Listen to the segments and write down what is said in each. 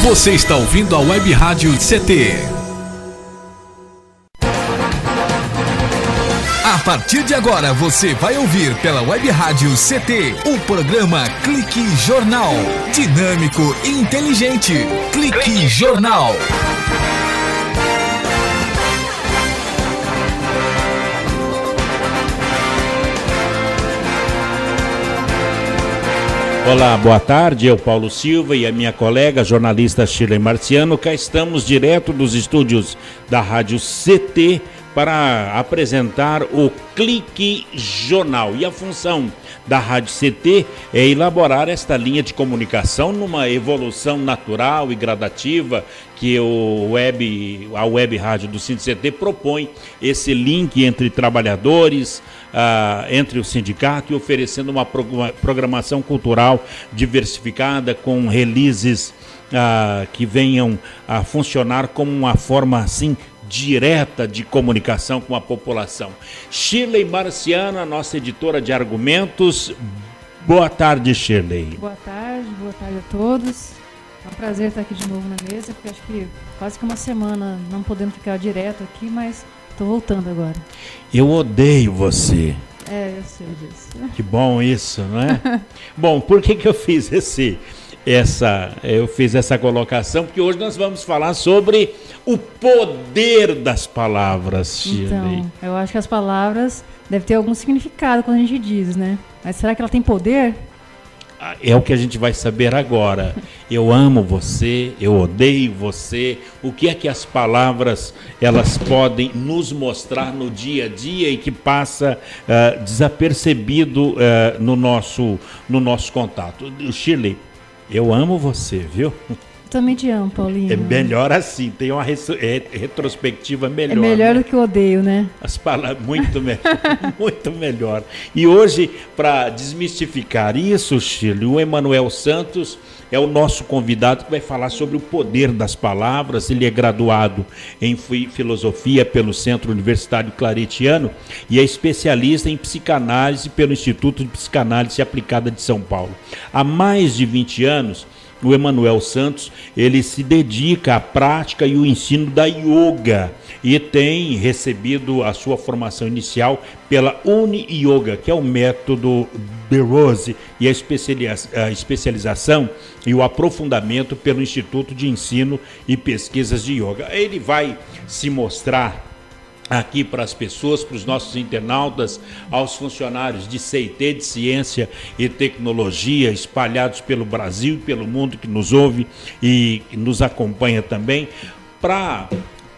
Você está ouvindo a Web Rádio CT. A partir de agora você vai ouvir pela Web Rádio CT o programa Clique Jornal. Dinâmico e inteligente. Clique Jornal. Olá, boa tarde, eu Paulo Silva e a minha colega jornalista Shirley Marciano, cá estamos direto dos estúdios da Rádio CT para apresentar o Clique Jornal. E a função da Rádio CT é elaborar esta linha de comunicação numa evolução natural e gradativa que a Web Rádio do CT propõe esse link entre trabalhadores, entre o sindicato e oferecendo uma programação cultural diversificada com releases que venham a funcionar como uma forma assim direta de comunicação com a população. Shirley Marciano, nossa editora de argumentos. Boa tarde, Shirley. Boa tarde a todos. É um prazer estar aqui de novo na mesa, porque acho que quase que uma semana não podendo ficar direto aqui, mas estou voltando agora. Eu odeio você. Eu sei disso. Que bom isso, não é? Bom, por que eu fiz essa colocação? Porque hoje nós vamos falar sobre o poder das palavras, Shirley. Então, eu acho que as palavras devem ter algum significado quando a gente diz, né? Mas será que ela tem poder? É o que a gente vai saber agora. Eu amo você, eu odeio você. O que é que as palavras elas podem nos mostrar no dia a dia e que passa desapercebido no nosso contato? Shirley, eu amo você, viu? Também te amo, Paulinho. É melhor assim, tem uma retrospectiva melhor. É melhor, né? Do que eu odeio, né? As palavras, muito melhor, muito melhor. E hoje, para desmistificar isso, Shirley, o Emanuel Santos é o nosso convidado que vai falar sobre o poder das palavras. Ele é graduado em filosofia pelo Centro Universitário Claretiano e é especialista em psicanálise pelo Instituto de Psicanálise Aplicada de São Paulo. Há mais de 20 anos, o Emanuel Santos, ele se dedica à prática e o ensino da yoga e tem recebido a sua formação inicial pela Uni Yoga, que é o método de Rose, e a especialização e o aprofundamento pelo Instituto de Ensino e Pesquisas de Yoga. Ele vai se mostrar aqui para as pessoas, para os nossos internautas, aos funcionários de CIT, de Ciência e Tecnologia, espalhados pelo Brasil e pelo mundo, que nos ouve e nos acompanha também, para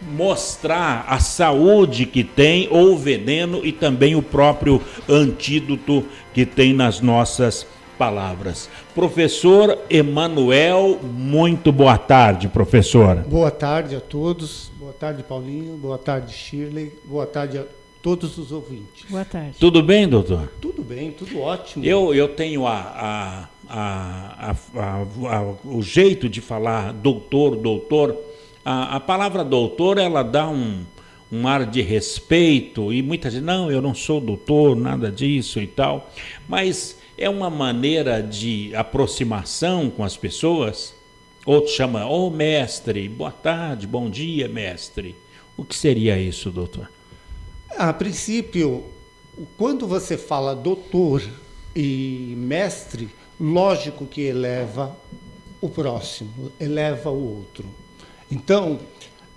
mostrar a saúde que tem, ou o veneno, e também o próprio antídoto que tem nas nossas palavras. Professor Emanuel, muito boa tarde, professor. Boa tarde a todos. Boa tarde, Paulinho. Boa tarde, Shirley. Boa tarde a todos os ouvintes. Boa tarde. Tudo bem, doutor? Tudo bem, tudo ótimo. Eu tenho o jeito de falar doutor. A palavra doutor, ela dá um ar de respeito, e muitas vezes, não, eu não sou doutor, nada disso e tal, mas é uma maneira de aproximação com as pessoas. Outro chama, mestre, boa tarde, bom dia, mestre. O que seria isso, doutor? A princípio, quando você fala doutor e mestre, lógico que eleva o próximo, eleva o outro. Então,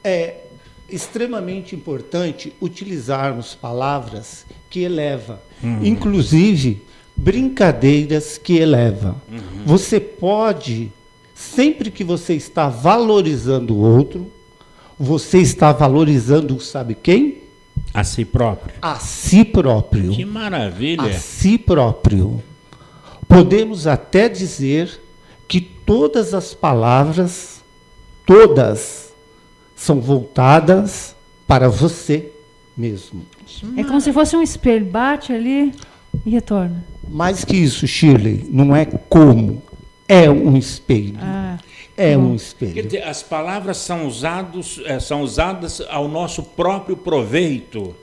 é extremamente importante utilizarmos palavras que elevam, inclusive brincadeiras que elevam. Você pode, sempre que você está valorizando o outro, você está valorizando, sabe quem? A si próprio. A si próprio. Que maravilha. A si próprio. Podemos até dizer que todas as palavras, todas, são voltadas para você mesmo. É como se fosse um espelho, bate ali e retorna. Mais que isso, Shirley, não é como, é um espelho. É um espelho. Quer dizer, as palavras são usadas ao nosso próprio proveito.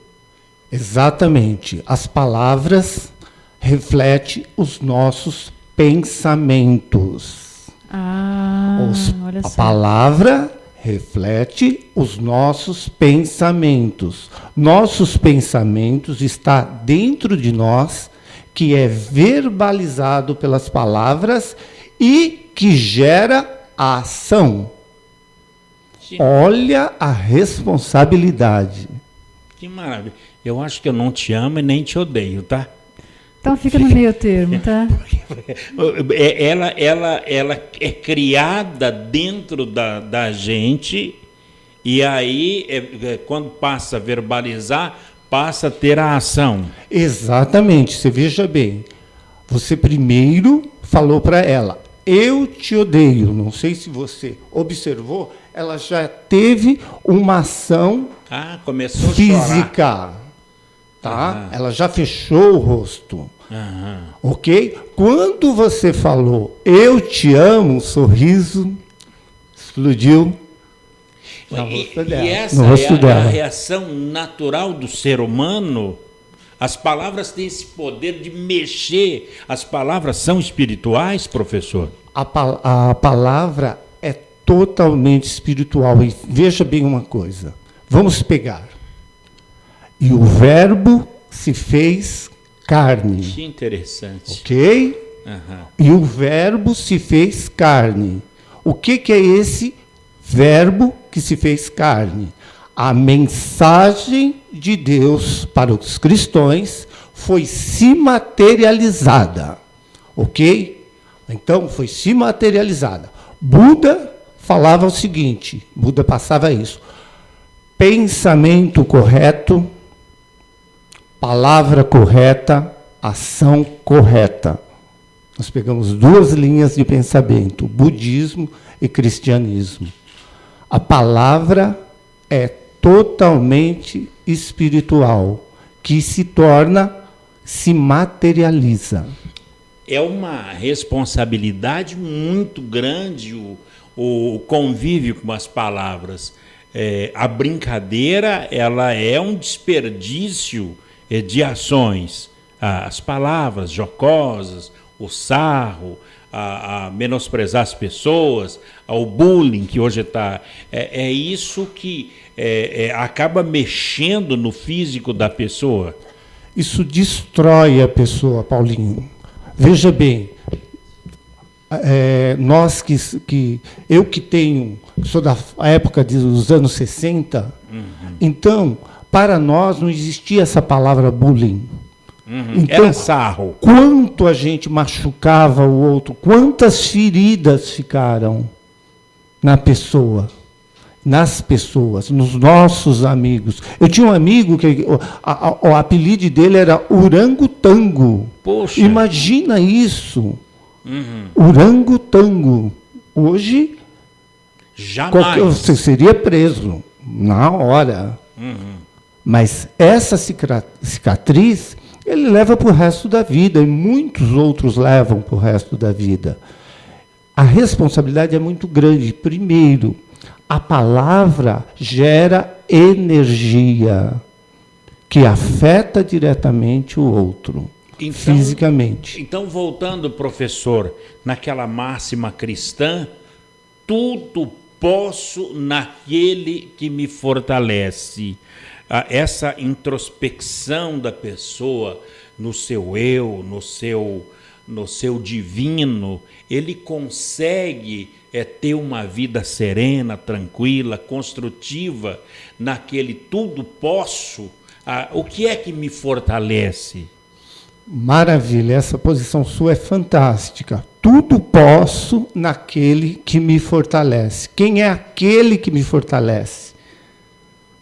Exatamente. As palavras refletem os nossos pensamentos. olha A só. palavra reflete os nossos pensamentos. Nossos pensamentos está dentro de nós, que é verbalizado pelas palavras e que gera a ação. Olha a responsabilidade. Que maravilha. Eu acho que eu não te amo e nem te odeio, tá? Então fica no meio termo, tá? Ela é criada dentro da gente e aí, quando passa a verbalizar, passa a ter a ação. Exatamente. Você veja bem. Você primeiro falou para ela, eu te odeio. Não sei se você observou, ela já teve uma ação Começou a chorar. física. Tá? Ela já fechou o rosto. Ok? Quando você falou, eu te amo, o sorriso explodiu no rosto dela. E essa é a reação natural do ser humano. As palavras têm esse poder de mexer. As palavras são espirituais, professor? A palavra é totalmente espiritual. E veja bem uma coisa. Vamos pegar. E o verbo se fez carne. Que interessante. Ok? E o verbo se fez carne. O que é esse verbo que se fez carne? A mensagem de Deus para os cristãos foi se materializada. Ok? Então, foi se materializada. Buda falava o seguinte, Buda passava isso. Pensamento correto, palavra correta, ação correta. Nós pegamos duas linhas de pensamento, budismo e cristianismo. A palavra é totalmente espiritual, que se materializa. É uma responsabilidade muito grande o convívio com as palavras. A brincadeira, ela é um desperdício de ações. As palavras jocosas, o sarro, a menosprezar as pessoas, o bullying que hoje está... É isso que acaba mexendo no físico da pessoa. Isso destrói a pessoa, Paulinho. Veja bem, eu que sou da época dos anos 60, então, para nós não existia essa palavra bullying. Então, era sarro. Quanto a gente machucava o outro, quantas feridas ficaram nas pessoas, nos nossos amigos. Eu tinha um amigo que o apelido dele era Orangotango. Poxa. Imagina isso. Orangotango. Hoje, jamais você seria preso na hora. Mas essa cicatriz, ele leva para o resto da vida, e muitos outros levam para o resto da vida. A responsabilidade é muito grande. Primeiro, a palavra gera energia que afeta diretamente o outro, fisicamente. Então, voltando, professor, naquela máxima cristã, tudo posso naquele que me fortalece. Essa introspecção da pessoa no seu eu, no seu divino, ele consegue ter uma vida serena, tranquila, construtiva, naquele tudo posso. O que é que me fortalece? Maravilha, essa posição sua é fantástica. Tudo posso naquele que me fortalece. Quem é aquele que me fortalece?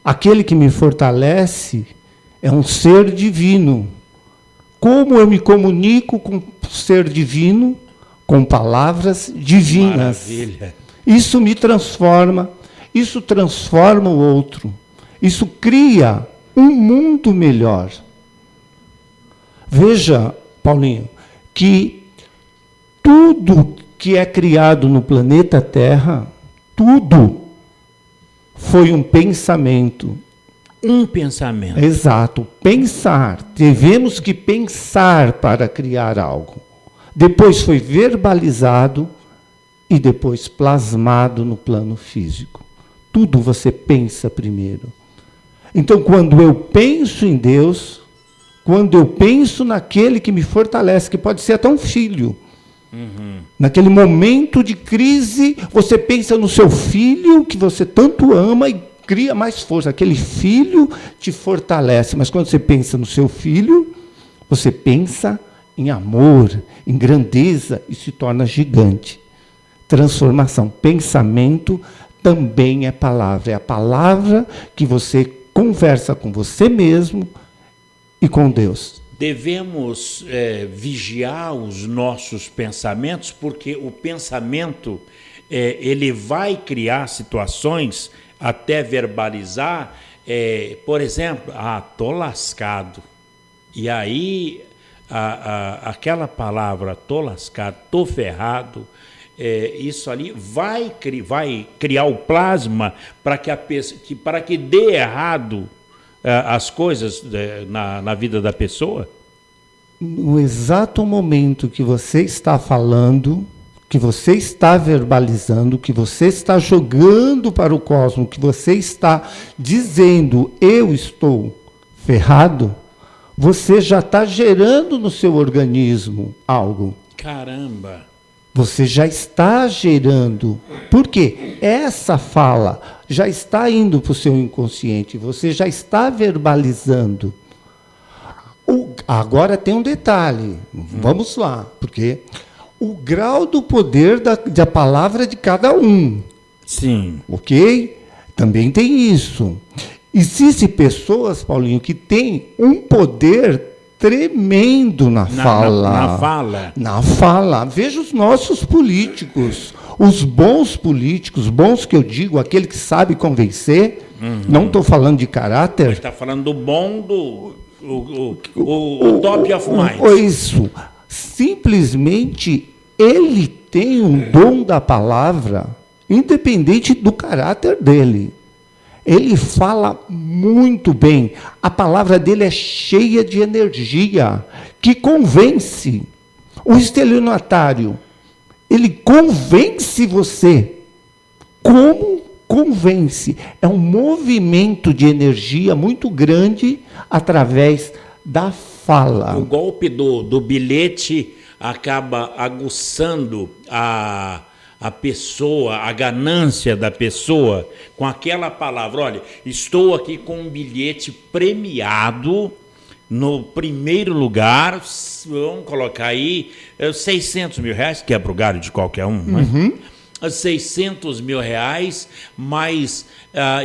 Aquele que me fortalece é um ser divino. Como eu me comunico com o ser divino? Com palavras divinas. Maravilha. Isso me transforma, isso transforma o outro. Isso cria um mundo melhor. Veja, Paulinho, que tudo que é criado no planeta Terra, tudo foi um pensamento. Um pensamento. Exato, pensar. Tivemos que pensar para criar algo. Depois foi verbalizado e depois plasmado no plano físico. Tudo você pensa primeiro. Então, quando eu penso em Deus, quando eu penso naquele que me fortalece, que pode ser até um filho, naquele momento de crise, você pensa no seu filho, que você tanto ama e cria mais força. Aquele filho te fortalece. Mas quando você pensa no seu filho, você pensa em amor, em grandeza e se torna gigante. Transformação. Pensamento também é palavra. É a palavra que você conversa com você mesmo e com Deus. Devemos vigiar os nossos pensamentos, porque o pensamento ele vai criar situações até verbalizar, por exemplo, tô lascado. E aí aquela palavra tô lascado, tô ferrado, isso ali vai criar o plasma para que dê errado as coisas na vida da pessoa? No exato momento que você está falando, que você está verbalizando, que você está jogando para o cosmos, que você está dizendo, eu estou ferrado, você já está gerando no seu organismo algo. Caramba! Você já está gerando. Por quê? Essa fala já está indo para o seu inconsciente, você já está verbalizando. Agora tem um detalhe, vamos lá, porque o grau do poder da palavra de cada um. Sim. Ok? Também tem isso. Existem pessoas, Paulinho, que têm um poder tremendo na fala. Na fala. Veja os nossos políticos, os bons políticos, bons que eu digo, aquele que sabe convencer. Não estou falando de caráter. Está falando do bom, o top of mind. Isso. Simplesmente ele tem um dom da palavra, independente do caráter dele. Ele fala muito bem. A palavra dele é cheia de energia, que convence. O estelionatário, ele convence você. Como convence? É um movimento de energia muito grande através da fala. O golpe do bilhete acaba aguçando a pessoa, a ganância da pessoa, com aquela palavra. Olha, estou aqui com um bilhete premiado no primeiro lugar, vamos colocar aí 600 mil reais, quebra o galho de qualquer um, né? 600 mil reais, mas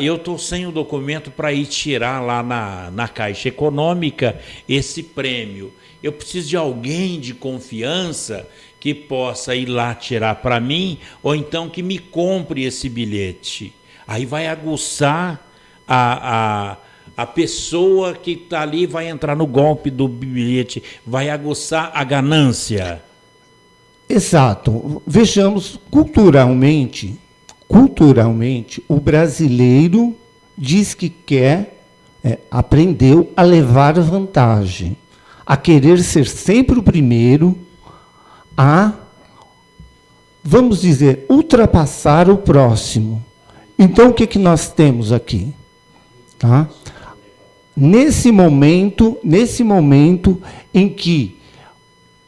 eu estou sem o documento para ir tirar lá na Caixa Econômica esse prêmio. Eu preciso de alguém de confiança que possa ir lá tirar para mim, ou então que me compre esse bilhete. Aí vai aguçar a pessoa que está ali, vai entrar no golpe do bilhete, vai aguçar a ganância. Exato. Vejamos, culturalmente, o brasileiro diz que aprendeu a levar vantagem, a querer ser sempre o primeiro, vamos dizer, ultrapassar o próximo. Então, o que nós temos aqui? Tá? Nesse momento em que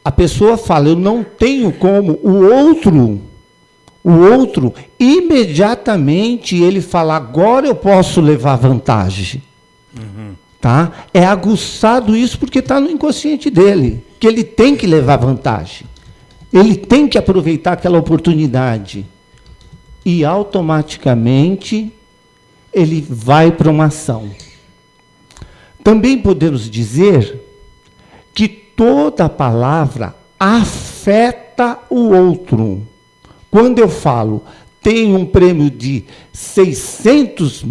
a pessoa fala, eu não tenho como, o outro, imediatamente ele fala, agora eu posso levar vantagem. Tá? É aguçado isso porque está no inconsciente dele, que ele tem que levar vantagem. Ele tem que aproveitar aquela oportunidade. E automaticamente ele vai para uma ação. Também podemos dizer que toda palavra afeta o outro. Quando eu falo, tem um prêmio de 600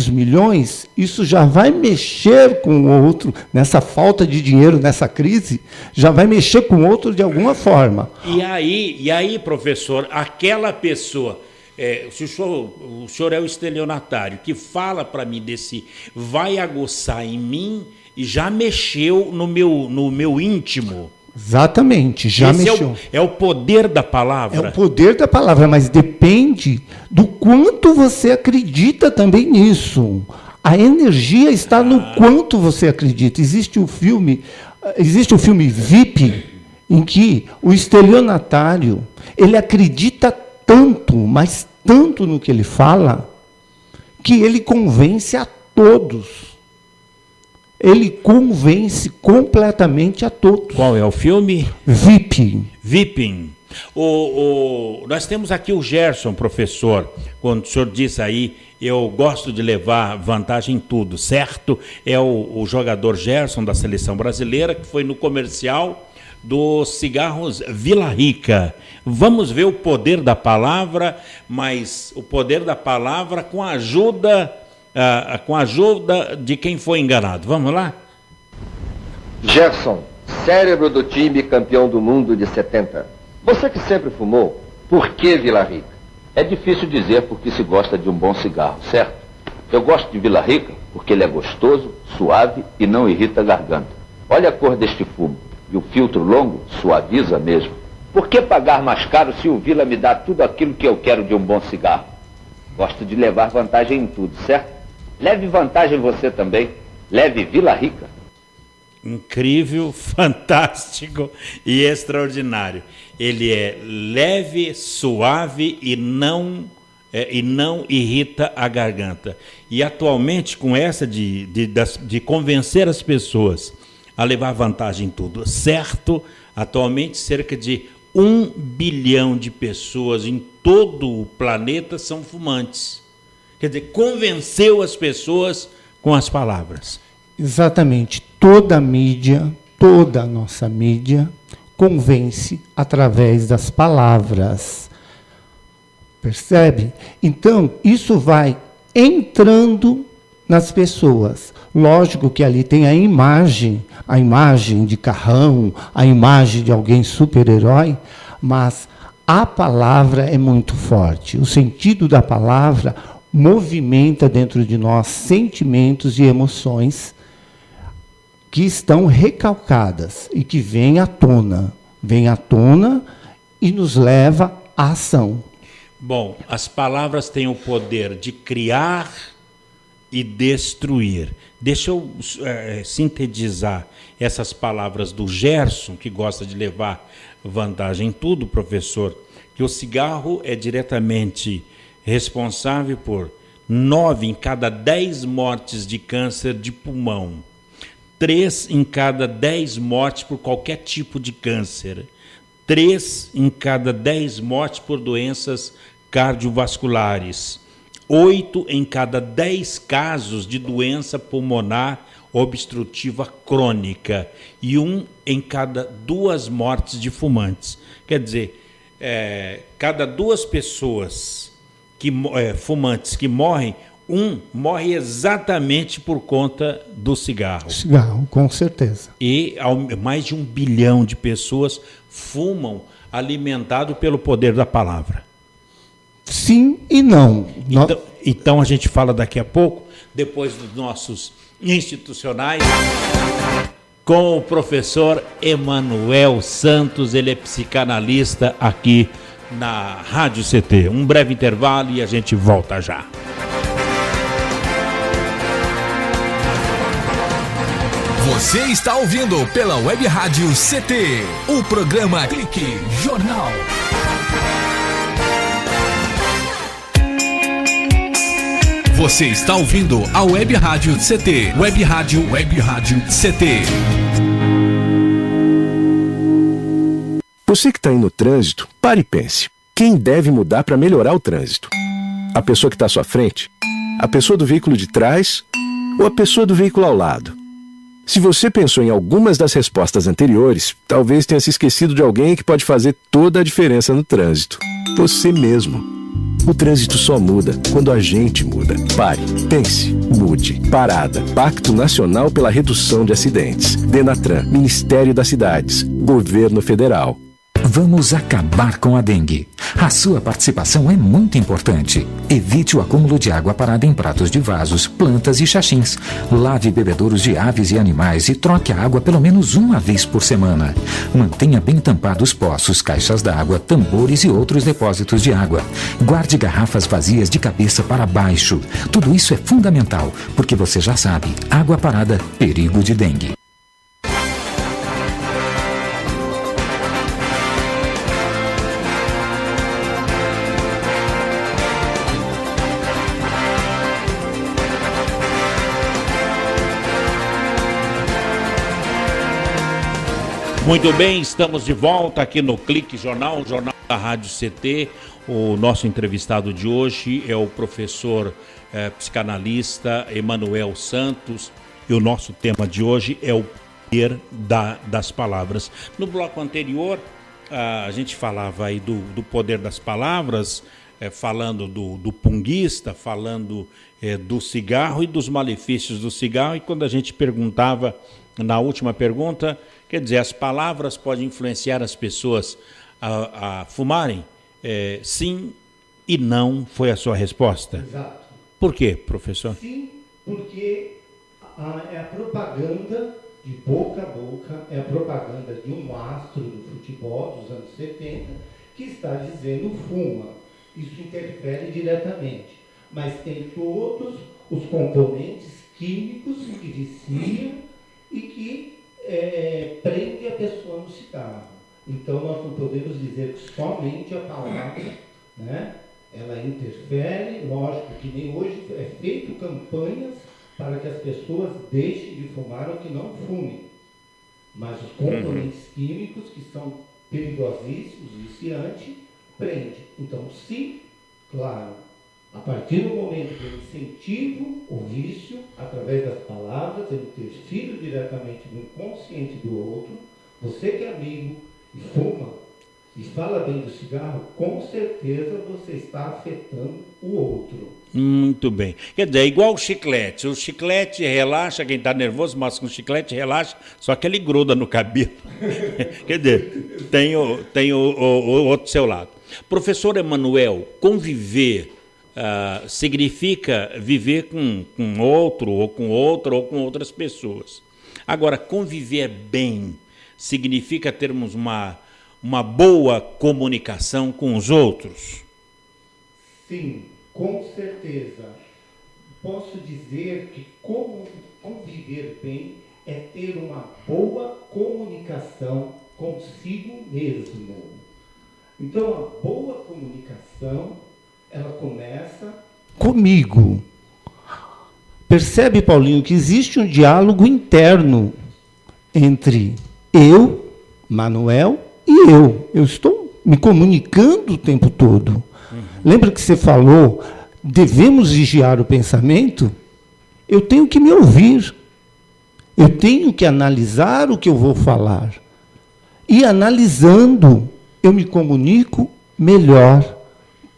milhões, isso já vai mexer com o outro, nessa falta de dinheiro, nessa crise, já vai mexer com o outro de alguma forma. E aí, professor, aquela pessoa, se o senhor é o estelionatário, que fala para mim vai aguçar em mim, e já mexeu no meu íntimo. Exatamente, já Esse mexeu. é o poder da palavra. É o poder da palavra, mas depende do quanto você acredita também nisso. A energia está no quanto você acredita. Existe o filme VIP, em que o estelionatário, ele acredita tanto, mas tanto no que ele fala, que ele convence a todos. Ele convence completamente a todos. Qual é o filme? VIP. Viping. Nós temos aqui o Gerson, professor, quando o senhor disse aí, eu gosto de levar vantagem em tudo, certo? É o jogador Gerson da seleção brasileira, que foi no comercial dos cigarros Vila Rica. Vamos ver o poder da palavra, mas o poder da palavra com a ajuda de quem foi enganado. Vamos lá? Gerson, cérebro do time campeão do mundo de 70. Você que sempre fumou, por que Vila Rica? É difícil dizer porque se gosta de um bom cigarro, certo? Eu gosto de Vila Rica porque ele é gostoso, suave e não irrita a garganta. Olha a cor deste fumo. E o filtro longo suaviza mesmo. Por que pagar mais caro se o Vila me dá tudo aquilo que eu quero de um bom cigarro? Gosto de levar vantagem em tudo, certo? Leve vantagem você também. Leve Vila Rica. Incrível, fantástico e extraordinário. Ele é leve, suave e não irrita a garganta. E atualmente, com essa de convencer as pessoas a levar vantagem em tudo, certo? Atualmente, cerca de 1 bilhão de pessoas em todo o planeta são fumantes. Quer dizer, convenceu as pessoas com as palavras. Exatamente. Toda a mídia, toda a nossa mídia, convence através das palavras. Percebe? Então, isso vai entrando nas pessoas. Lógico que ali tem a imagem de carrão, a imagem de alguém super-herói, mas a palavra é muito forte. O sentido da palavra movimenta dentro de nós sentimentos e emoções que estão recalcadas e que vêm à tona e nos leva à ação. Bom, as palavras têm o poder de criar e destruir. Deixa eu sintetizar essas palavras do Gerson, que gosta de levar vantagem em tudo, professor, que o cigarro é diretamente responsável por 9 em cada 10 mortes de câncer de pulmão, 3 em cada 10 mortes por qualquer tipo de câncer, 3 em cada 10 mortes por doenças cardiovasculares, 8 em cada 10 casos de doença pulmonar obstrutiva crônica e 1 em cada 2 mortes de fumantes. Quer dizer, cada 2 pessoas fumantes que morrem, 1 morre exatamente por conta do cigarro. Cigarro, com certeza. E mais de 1 bilhão de pessoas fumam alimentado pelo poder da palavra. Sim e não. Então a gente fala daqui a pouco, depois dos nossos institucionais, com o professor Emanuel Santos, ele é psicanalista aqui na Rádio CT. Um breve intervalo e a gente volta já. Você está ouvindo pela Web Rádio CT, o programa Clique Jornal. Você está ouvindo a Web Rádio CT, Web Rádio CT. Você que está aí no trânsito, pare e pense. Quem deve mudar para melhorar o trânsito? A pessoa que está à sua frente? A pessoa do veículo de trás? Ou a pessoa do veículo ao lado? Se você pensou em algumas das respostas anteriores, talvez tenha se esquecido de alguém que pode fazer toda a diferença no trânsito. Você mesmo. O trânsito só muda quando a gente muda. Pare, pense, mude. Parada. Pacto Nacional pela Redução de Acidentes. Denatran, Ministério das Cidades, Governo Federal. Vamos acabar com a dengue. A sua participação é muito importante. Evite o acúmulo de água parada em pratos de vasos, plantas e xaxins. Lave bebedouros de aves e animais e troque a água pelo menos uma vez por semana. Mantenha bem tampados poços, caixas d'água, tambores e outros depósitos de água. Guarde garrafas vazias de cabeça para baixo. Tudo isso é fundamental, porque você já sabe, água parada, perigo de dengue. Muito bem, estamos de volta aqui no Clique Jornal, o jornal da Rádio CT. O nosso entrevistado de hoje é o professor psicanalista Emanuel Santos e o nosso tema de hoje é o poder das palavras. No bloco anterior, a gente falava aí do poder das palavras, falando do punguista, falando do cigarro e dos malefícios do cigarro. E quando a gente perguntava, na última pergunta, quer dizer, as palavras podem influenciar as pessoas a fumarem? Sim e não foi a sua resposta. Exato. Por quê, professor? Sim, porque é a propaganda de boca a boca, é a propaganda de um astro do futebol dos anos 70 que está dizendo fuma. Isso interfere diretamente. Mas tem todos os componentes químicos que viciam e que prende a pessoa no cigarro. Então nós não podemos dizer que somente a palavra, né, ela interfere. Lógico que nem hoje é feito campanhas para que as pessoas deixem de fumar ou que não fumem. Mas os componentes químicos, que são perigosíssimos, viciantes, prende. Então, sim, claro, a partir do momento que eu incentivo o vício, através das palavras, eu interfiro diretamente no inconsciente do outro. Você que é amigo e fuma e fala bem do cigarro, com certeza você está afetando o outro. Muito bem. Quer dizer, é igual o chiclete. O chiclete relaxa, quem está nervoso, mas com o chiclete relaxa, só que ele gruda no cabelo. Quer dizer, tem o outro seu lado. Professor Emanuel, conviver significa viver com outro, ou com outra, ou com outras pessoas. Agora, conviver bem significa termos uma boa comunicação com os outros? Sim, com certeza. Posso dizer que conviver bem é ter uma boa comunicação consigo mesmo. Então, a boa comunicação, ela começa comigo. Percebe, Paulinho, que existe um diálogo interno entre eu, Manuel, e eu. Eu estou me comunicando o tempo todo. Lembra que você falou, devemos vigiar o pensamento? Eu tenho que me ouvir. Eu tenho que analisar o que eu vou falar. E analisando, eu me comunico melhor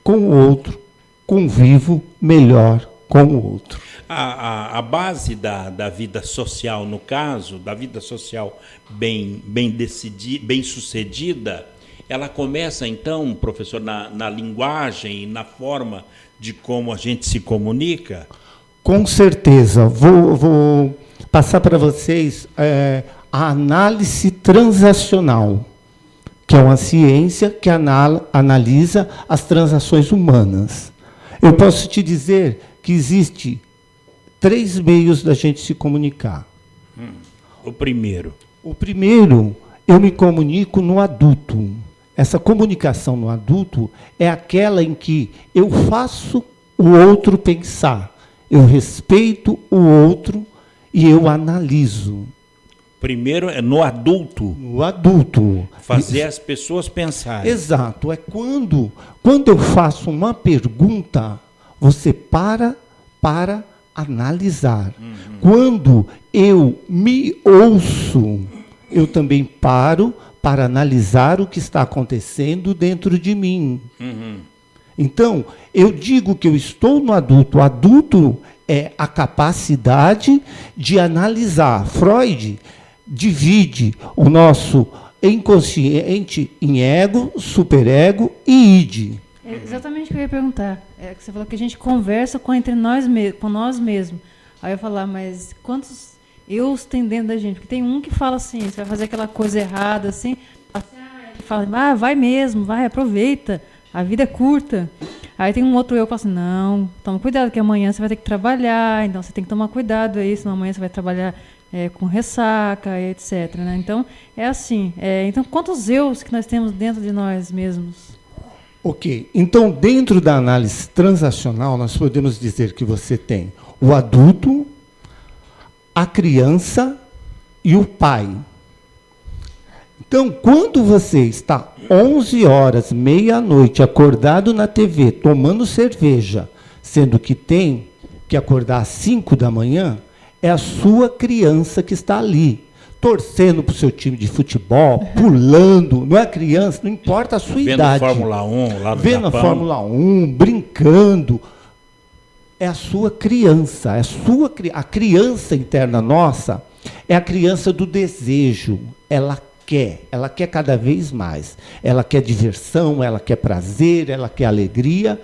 com o outro, convivo melhor com o outro. A base da vida social, no caso, da vida social bem sucedida, ela começa, então, professor, na linguagem e na forma de como a gente se comunica? Com certeza. Vou passar para vocês a análise transacional, que é uma ciência que analisa as transações humanas. Eu posso te dizer que existe 3 meios da gente se comunicar. O primeiro? O primeiro, eu me comunico no adulto. Essa comunicação no adulto é aquela em que eu faço o outro pensar, eu respeito o outro e eu analiso. Primeiro é no adulto. No adulto. Fazer as pessoas pensarem. Exato. É quando eu faço uma pergunta, você para analisar. Quando eu me ouço, eu também paro para analisar o que está acontecendo dentro de mim. Então, eu digo que eu estou no adulto. O adulto é a capacidade de analisar. Freud divide o nosso inconsciente em ego, superego e id. É exatamente o que eu ia perguntar. É que você falou que a gente conversa entre nós com nós mesmos. Aí eu ia falar, mas quantos eus tem dentro da gente? Porque tem um que fala assim, você vai fazer aquela coisa errada, assim, ele fala, vai mesmo, vai, aproveita, a vida é curta. Aí tem um outro eu que fala assim, não, toma cuidado, que amanhã você vai ter que trabalhar, então você tem que tomar cuidado aí, senão amanhã você vai trabalhar com ressaca, etc. Né? Então, é assim. Então, quantos eus que nós temos dentro de nós mesmos? Ok. Então, dentro da análise transacional, nós podemos dizer que você tem o adulto, a criança e o pai. Então, quando você está 11 horas, meia-noite, acordado na TV, tomando cerveja, sendo que tem que acordar às 5 da manhã, é a sua criança que está ali, torcendo para o seu time de futebol, pulando, não é criança, não importa a sua idade. Vendo Fórmula 1 lá no Vendo Japão. a Fórmula 1, brincando. É a sua criança, a criança interna nossa é a criança do desejo. Ela quer cada vez mais. Ela quer diversão, ela quer prazer, ela quer alegria.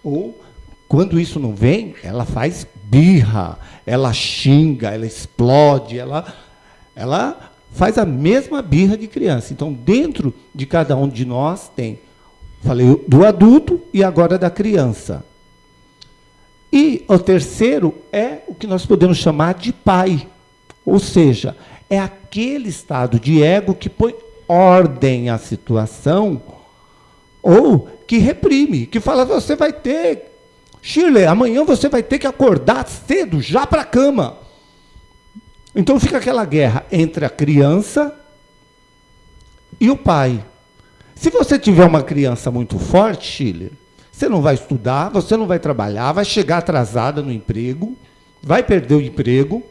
Ou, quando isso não vem, ela faz birra, ela xinga, ela explode, ela faz a mesma birra de criança. Então, dentro de cada um de nós tem, falei do adulto e agora da criança. E o terceiro é o que nós podemos chamar de pai. Ou seja, é aquele estado de ego que põe ordem à situação ou que reprime, que fala, você vai ter, Shirley, amanhã você vai ter que acordar cedo, já para a cama. Então fica aquela guerra entre a criança e o pai. Se você tiver uma criança muito forte, Shirley, você não vai estudar, você não vai trabalhar, vai chegar atrasada no emprego, vai perder o emprego,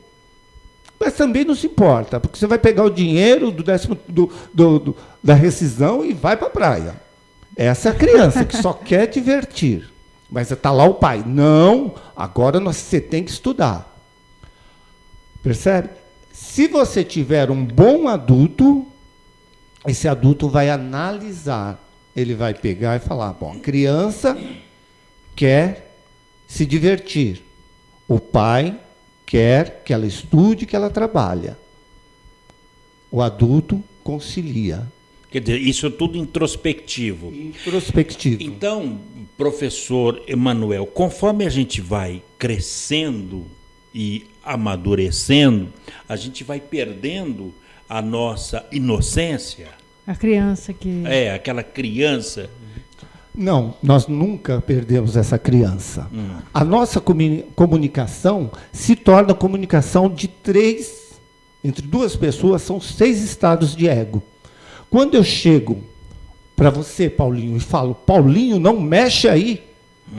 mas também não se importa, porque você vai pegar o dinheiro da rescisão e vai para a praia. Essa é a criança que só quer divertir. Mas está lá o pai. Não, agora você tem que estudar. Percebe? Se você tiver um bom adulto, esse adulto vai analisar. Ele vai pegar e falar, bom, a criança quer se divertir. O pai quer que ela estude, que ela trabalhe. O adulto concilia. Quer dizer, isso é tudo introspectivo. Introspectivo. Então, professor Emanuel, conforme a gente vai crescendo e amadurecendo, a gente vai perdendo a nossa inocência. A criança que... aquela criança. Não, nós nunca perdemos essa criança. A nossa comunicação se torna comunicação de entre duas pessoas, são 6 estados de ego. Quando eu chego para você, Paulinho, e falo, Paulinho, não mexe aí,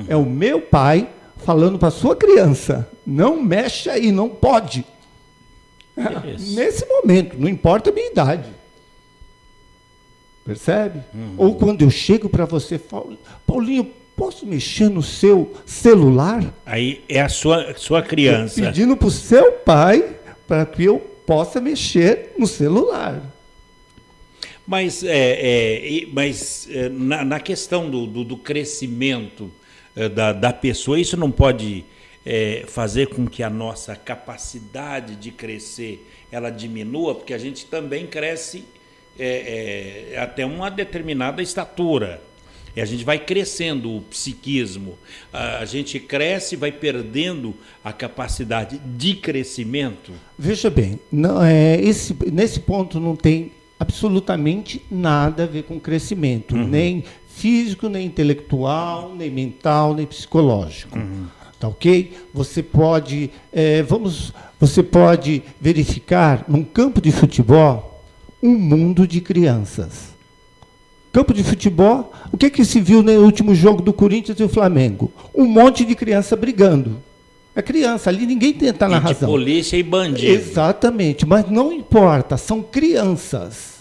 é o meu pai falando para a sua criança, não mexe aí, não pode. Nesse momento, não importa a minha idade. Percebe? Ou quando eu chego para você, Paulinho, posso mexer no seu celular? Aí é a sua criança. Pedindo para o seu pai para que eu possa mexer no celular. Mas, na questão do crescimento da pessoa, isso não pode fazer com que a nossa capacidade de crescer ela diminua, porque a gente também cresce até uma determinada estatura. E a gente vai crescendo o psiquismo, a gente cresce e vai perdendo a capacidade de crescimento. Veja bem, não, nesse ponto não tem absolutamente nada a ver com crescimento, nem físico, nem intelectual, nem mental, nem psicológico. Tá ok? Você pode verificar num campo de futebol um mundo de crianças. Campo de futebol, o que se viu no último jogo do Corinthians e o Flamengo? Um monte de criança brigando. É criança, ali ninguém tenta na razão. Polícia e bandido. Exatamente, mas não importa, são crianças.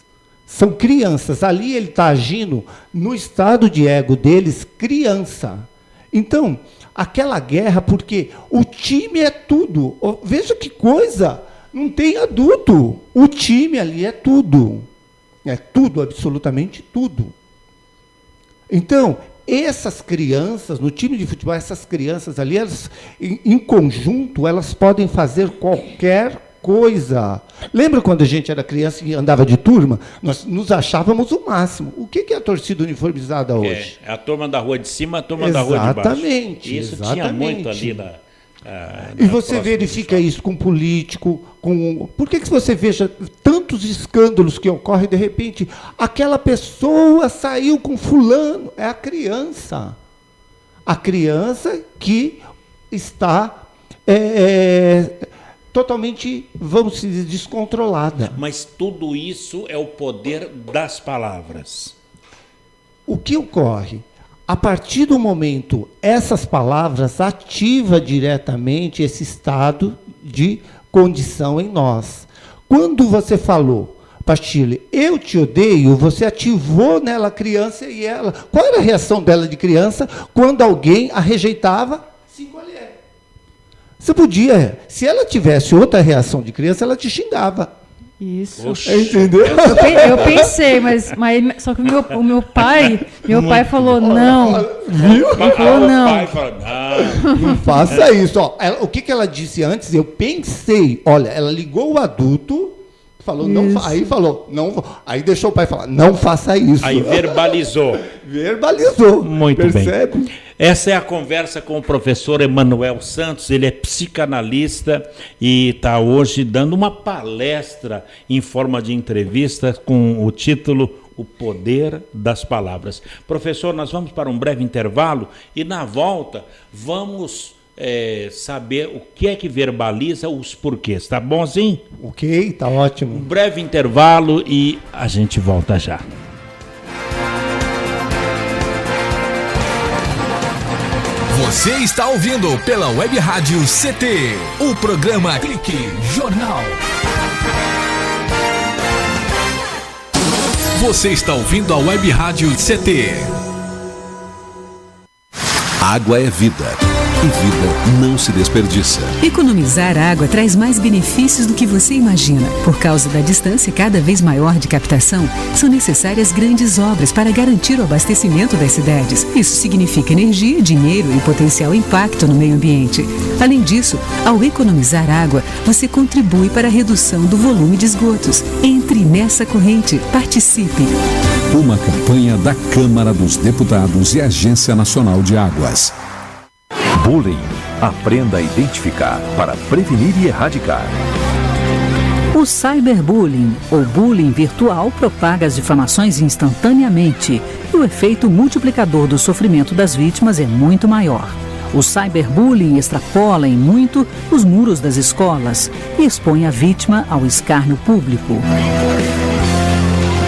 São crianças. Ali ele está agindo no estado de ego deles, criança. Então, aquela guerra, porque o time é tudo. Veja que coisa, não tem adulto. O time ali é tudo. É tudo, absolutamente tudo. Então, essas crianças, no time de futebol, essas crianças ali, elas, em conjunto, elas podem fazer qualquer coisa. Lembra quando a gente era criança e andava de turma? Nós nos achávamos o máximo. O que é a torcida uniformizada hoje? É a turma da rua de cima, a turma da rua de baixo. Exatamente. Isso tinha muito ali na... E você verifica isso com político, com... Por que você veja tantos escândalos que ocorrem, de repente, aquela pessoa saiu com fulano? É a criança. A criança que está totalmente, vamos dizer, descontrolada. Mas tudo isso é o poder das palavras. O que ocorre? A partir do momento, essas palavras ativam diretamente esse estado de condição em nós. Quando você falou, Pastilha, eu te odeio, você ativou nela a criança e ela... Qual era a reação dela de criança quando alguém a rejeitava? Se encolher. Você podia... Se ela tivesse outra reação de criança, ela te xingava. Isso. Oxe. Entendeu? Eu pensei, mas só que o meu pai falou não. Viu? Ele falou não. O pai fala, Não faça isso. Ó, o que ela disse antes? Eu pensei. Olha, ela ligou o adulto, falou, não, aí falou, não, aí deixou o pai falar, não faça isso. aí verbalizou. Verbalizou. Muito percebe? bem. Essa é a conversa com o professor Emanuel Santos, ele é psicanalista e está hoje dando uma palestra em forma de entrevista com o título O Poder das Palavras. Professor, nós vamos para um breve intervalo e na volta vamos saber o que é que verbaliza os porquês, tá bom assim? Ok, tá ótimo. Um breve intervalo e a gente volta já. Você está ouvindo pela Web Rádio CT, o programa Clique Jornal. Você está ouvindo a Web Rádio CT. Água é vida. E vida não se desperdiça. Economizar água traz mais benefícios do que você imagina. Por causa da distância cada vez maior de captação, são necessárias grandes obras para garantir o abastecimento das cidades. Isso significa energia, dinheiro e potencial impacto no meio ambiente. Além disso, ao economizar água, você contribui para a redução do volume de esgotos. Entre nessa corrente. Participe. Uma campanha da Câmara dos Deputados e Agência Nacional de Águas. Bullying. Aprenda a identificar para prevenir e erradicar. O cyberbullying, ou bullying virtual, propaga as difamações instantaneamente e o efeito multiplicador do sofrimento das vítimas é muito maior. O cyberbullying extrapola em muito os muros das escolas e expõe a vítima ao escárnio público.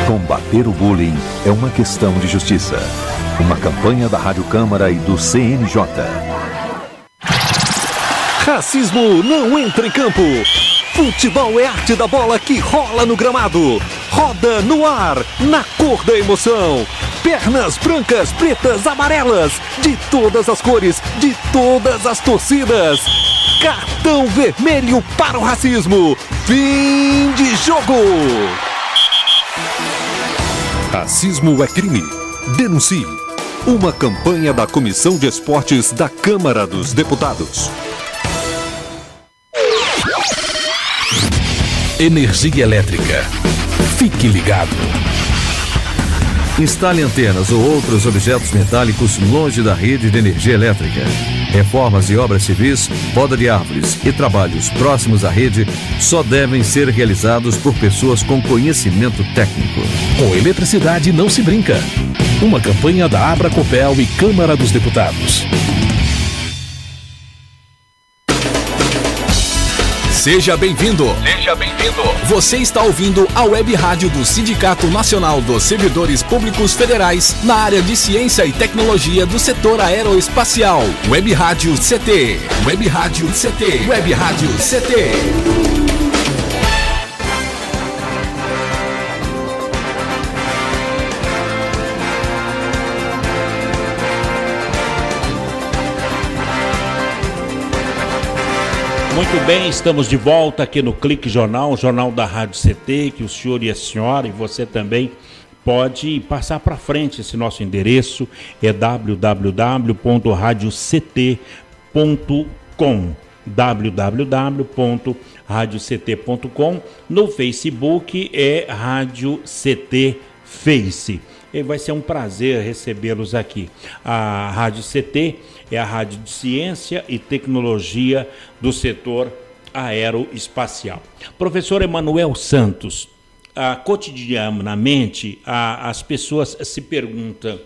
Combater o bullying é uma questão de justiça. Uma campanha da Rádio Câmara e do CNJ. Racismo não entra em campo. Futebol é arte da bola que rola no gramado. Roda no ar, na cor da emoção. Pernas brancas, pretas, amarelas, de todas as cores, de todas as torcidas. Cartão vermelho para o racismo. Fim de jogo. Racismo é crime. Denuncie. Uma campanha da Comissão de Esportes da Câmara dos Deputados. Energia elétrica. Fique ligado. Instale antenas ou outros objetos metálicos longe da rede de energia elétrica. Reformas e obras civis, poda de árvores e trabalhos próximos à rede só devem ser realizados por pessoas com conhecimento técnico. Com eletricidade não se brinca. Uma campanha da Abracopel e Câmara dos Deputados. Seja bem-vindo. Seja bem-vindo. Você está ouvindo a Web Rádio do Sindicato Nacional dos Servidores Públicos Federais na área de Ciência e Tecnologia do setor aeroespacial. Web Rádio CT. Web Rádio CT. Web Rádio CT. Muito bem, estamos de volta aqui no Clique Jornal, o jornal da Rádio CT, que o senhor e a senhora e você também pode passar para frente. Esse nosso endereço é www.radioct.com, www.radioct.com. No Facebook é Rádio CT Face. E vai ser um prazer recebê-los aqui. A Rádio CT é a rádio de ciência e tecnologia do setor aeroespacial. Professor Emanuel Santos, cotidianamente as pessoas se perguntam,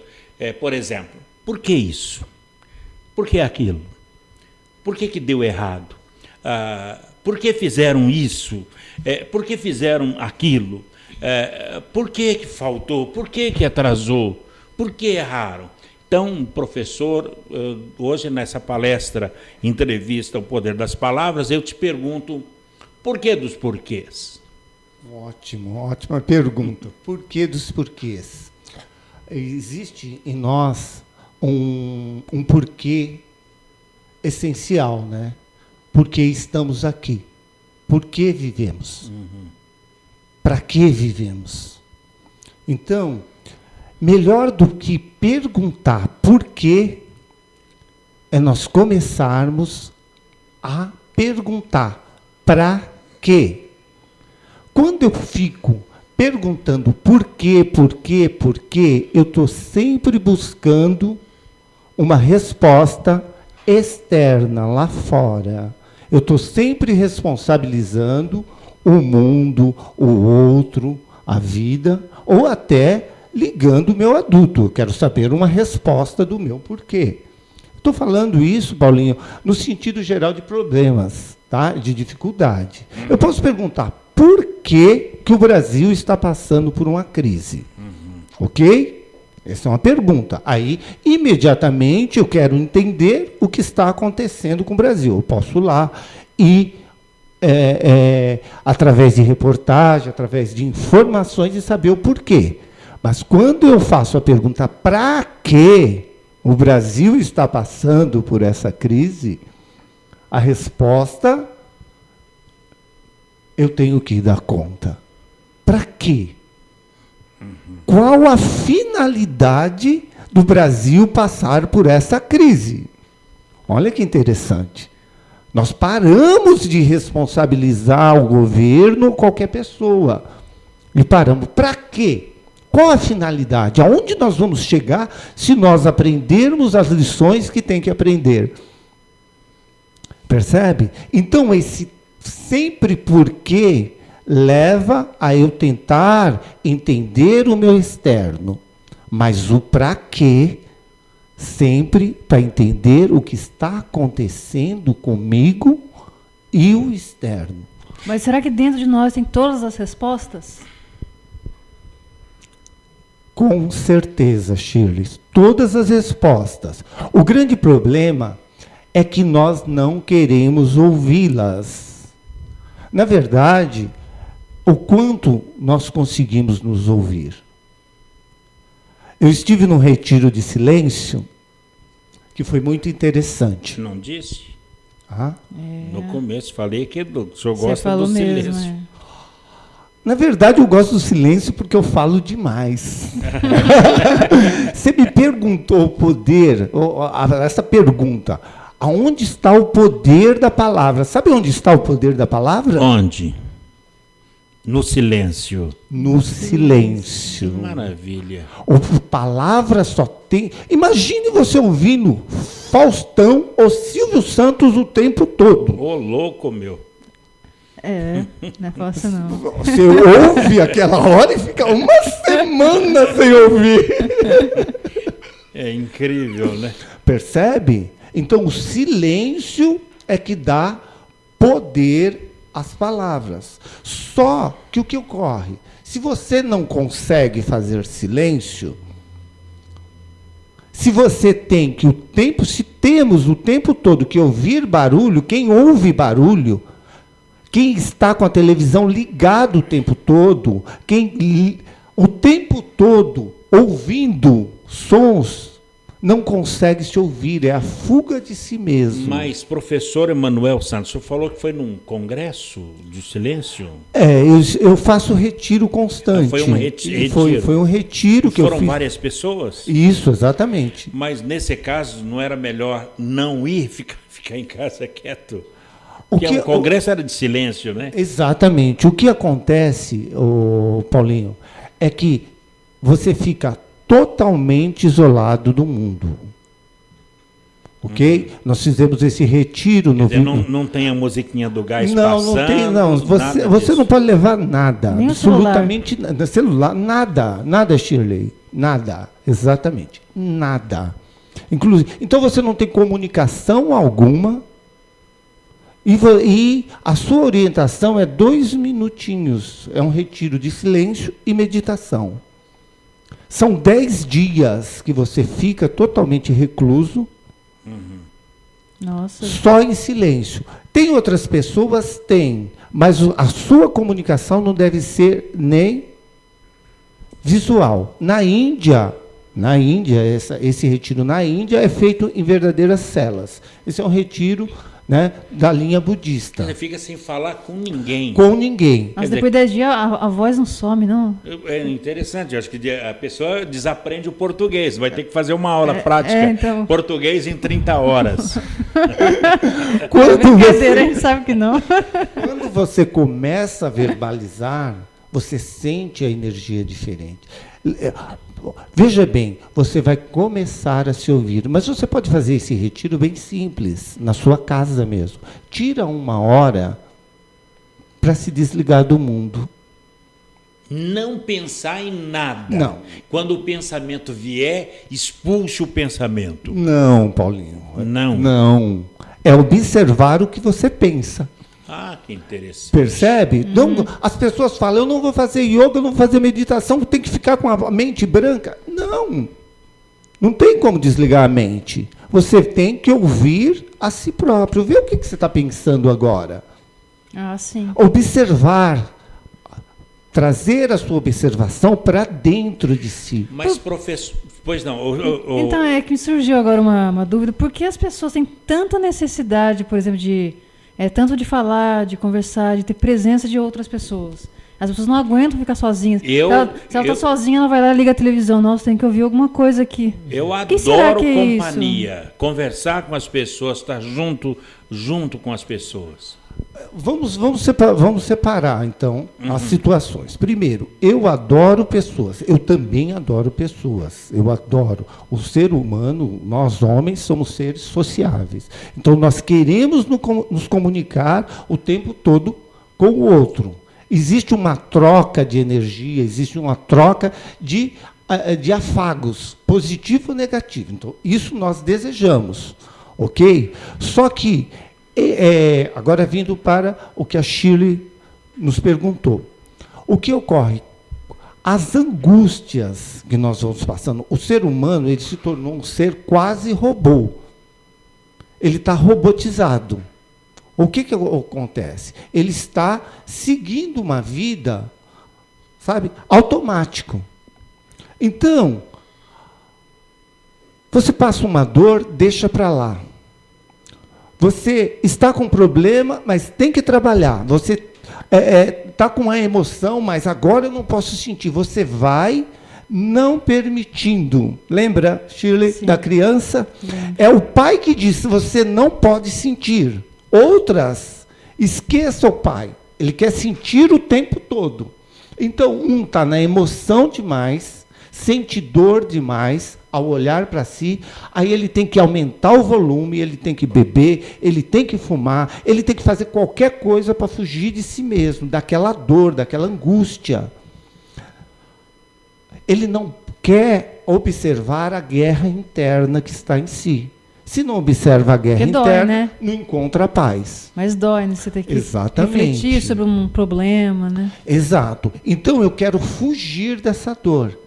por exemplo, por que isso? Por que aquilo? Por que deu errado? Por que fizeram isso? Por que fizeram aquilo? Por que faltou? Por que atrasou? Por que erraram? Então, professor, hoje nessa palestra, entrevista O Poder das Palavras, eu te pergunto, por que dos porquês? Ótima pergunta. Por que dos porquês? Existe em nós um porquê essencial, né? Por que estamos aqui? Por que vivemos? Para que vivemos? Então, melhor do que perguntar por quê, é nós começarmos a perguntar para quê. Quando eu fico perguntando por quê, eu estou sempre buscando uma resposta externa, lá fora. Eu estou sempre responsabilizando o mundo, o outro, a vida, ou até ligando o meu adulto. Eu quero saber uma resposta do meu porquê. Estou falando isso, Paulinho, no sentido geral de problemas, tá? De dificuldade. Eu posso perguntar por que o Brasil está passando por uma crise. Ok? Essa é uma pergunta. Aí, imediatamente, eu quero entender o que está acontecendo com o Brasil. Eu posso ir lá e, através de reportagem, através de informações, e saber o porquê. Mas quando eu faço a pergunta para que o Brasil está passando por essa crise, a resposta eu tenho que dar conta. Para quê? Qual a finalidade do Brasil passar por essa crise? Olha que interessante. Nós paramos de responsabilizar o governo ou qualquer pessoa. E paramos. Para quê? Qual a finalidade? Aonde nós vamos chegar se nós aprendermos as lições que tem que aprender? Percebe? Então, esse sempre porquê leva a eu tentar entender o meu externo. Mas o para quê, sempre para entender o que está acontecendo comigo e o externo. Mas será que dentro de nós tem todas as respostas? Com certeza, Shirley, todas as respostas. O grande problema é que nós não queremos ouvi-las. Na verdade, o quanto nós conseguimos nos ouvir. Eu estive num retiro de silêncio que foi muito interessante. Não disse? No começo falei que o senhor gosta do mesmo, silêncio. Na verdade, eu gosto do silêncio porque eu falo demais. Você me perguntou o poder, essa pergunta, aonde está o poder da palavra? Sabe onde está o poder da palavra? Onde? No silêncio. No silêncio. Maravilha. A palavra só tem... Imagine você ouvindo Faustão ou Silvio Santos o tempo todo. Ô, louco, meu. Não é fácil, não. Você ouve aquela hora e fica uma semana sem ouvir. É incrível, né? Percebe? Então, o silêncio é que dá poder às palavras. Só que o que ocorre? Se você não consegue fazer silêncio, se você tem que se temos o tempo todo que ouvir barulho, quem ouve barulho, quem está com a televisão ligada o tempo todo, o tempo todo ouvindo sons não consegue se ouvir, é a fuga de si mesmo. Mas, professor Emanuel Santos, o senhor falou que foi num congresso de silêncio? Eu faço retiro constante. Foi um retiro? Foi um retiro que eu fiz. Foram várias pessoas? Isso, exatamente. Mas, nesse caso, não era melhor não ir, ficar em casa quieto? Porque o congresso era de silêncio, né? Exatamente. O que acontece, Paulinho, é que você fica totalmente isolado do mundo. Ok? Nós fizemos esse retiro no vídeo. Não tem a musiquinha do gás passando? Não tem, não. Você não pode levar nada. Nem absolutamente nada. Celular, nada, Shirley. Nada. Exatamente. Nada. Inclusive, então você não tem comunicação alguma e a sua orientação é 2 minutinhos. É um retiro de silêncio e meditação. São 10 dias que você fica totalmente recluso, Nossa. Só em silêncio. Tem outras pessoas? Tem, mas a sua comunicação não deve ser nem visual. Na Índia, esse retiro na Índia é feito em verdadeiras celas. Esse é um retiro, né, da linha budista. Você fica sem falar com ninguém. Com ninguém. Mas depois de 10 dias a voz não some, não? É interessante, eu acho que a pessoa desaprende o português, vai ter que fazer uma aula prática. Então... Português em 30 horas. Brincadeira, a gente sabe que não. Quando você começa a verbalizar, você sente a energia diferente. Veja bem, você vai começar a se ouvir, mas você pode fazer esse retiro bem simples, na sua casa mesmo. Tira 1 hora para se desligar do mundo. Não pensar em nada. Não. Quando o pensamento vier, expulse o pensamento. Não, Paulinho. Não. Não. É observar o que você pensa. Ah, que interessante. Percebe? Não, as pessoas falam, eu não vou fazer yoga, eu não vou fazer meditação, tem que ficar com a mente branca. Não. Não tem como desligar a mente. Você tem que ouvir a si próprio. Ver o que você está pensando agora. Ah, sim. Observar. Trazer a sua observação para dentro de si. Mas, professor... Pois não. Então, é que me surgiu agora uma dúvida. Por que as pessoas têm tanta necessidade, por exemplo, tanto de falar, de conversar, de ter presença de outras pessoas? As pessoas não aguentam ficar sozinhas. Se ela está sozinha, ela vai lá e liga a televisão. Nossa, tem que ouvir alguma coisa aqui. Eu adoro companhia. Conversar com as pessoas, estar junto com as pessoas. Vamos separar, então, as situações. Primeiro, eu adoro pessoas. Eu também adoro pessoas. Eu adoro. O ser humano, nós homens, somos seres sociáveis. Então, nós queremos nos comunicar o tempo todo com o outro. Existe uma troca de energia, existe uma troca de afagos, positivo ou negativo. Então, isso nós desejamos, ok? Só que, agora vindo para o que a Shirley nos perguntou. O que ocorre? As angústias que nós vamos passando, o ser humano ele se tornou um ser quase robô. Ele está robotizado. O que acontece? Ele está seguindo uma vida, sabe, automático. Então, você passa uma dor, deixa para lá. Você está com problema, mas tem que trabalhar. Você está com uma emoção, mas agora eu não posso sentir. Você vai não permitindo. Lembra, Shirley, da criança? É o pai que diz, você não pode sentir. Outras, esqueça o pai. Ele quer sentir o tempo todo. Então, um está na emoção demais, sente dor demais ao olhar para si, aí ele tem que aumentar o volume, ele tem que beber, ele tem que fumar, ele tem que fazer qualquer coisa para fugir de si mesmo, daquela dor, daquela angústia. Ele não quer observar a guerra interna que está em si. Se não observa a guerra interna, né? Não encontra paz. Mas dói, né? Você tem que Exatamente. refletir sobre um problema, né? Exato. Então, eu quero fugir dessa dor.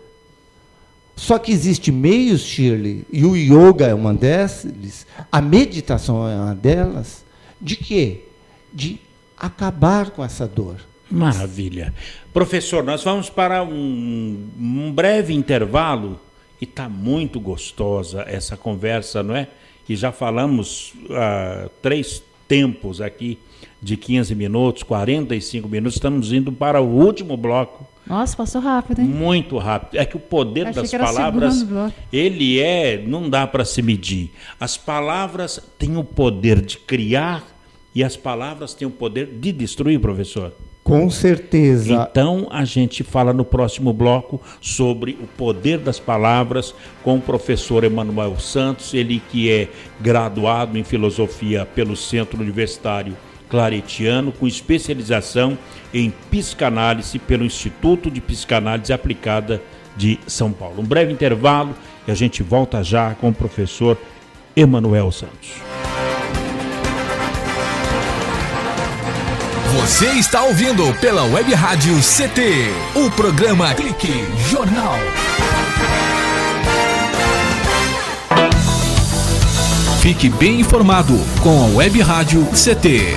Só que existe meios, Shirley, e o yoga é uma deles, a meditação é uma delas, de quê? De acabar com essa dor. Maravilha. Professor, nós vamos para um breve intervalo E está muito gostosa essa conversa, não é? E já falamos 3 tempos aqui de 15 minutos, 45 minutos. Estamos indo para o último bloco. Nossa, passou rápido, hein? Muito rápido. É que o poder das palavras, não dá para se medir. As palavras têm o poder de criar e as palavras têm o poder de destruir, professor. Com certeza. Então, a gente fala no próximo bloco sobre o poder das palavras com o professor Emanuel Santos, ele que é graduado em filosofia pelo Centro Universitário Claretiano, com especialização em psicanálise pelo Instituto de Psicanálise Aplicada de São Paulo. Um breve intervalo e a gente volta já com o professor Emanuel Santos. Você está ouvindo pela Web Rádio CT, o programa Clique Jornal. Fique bem informado com a Web Rádio CT.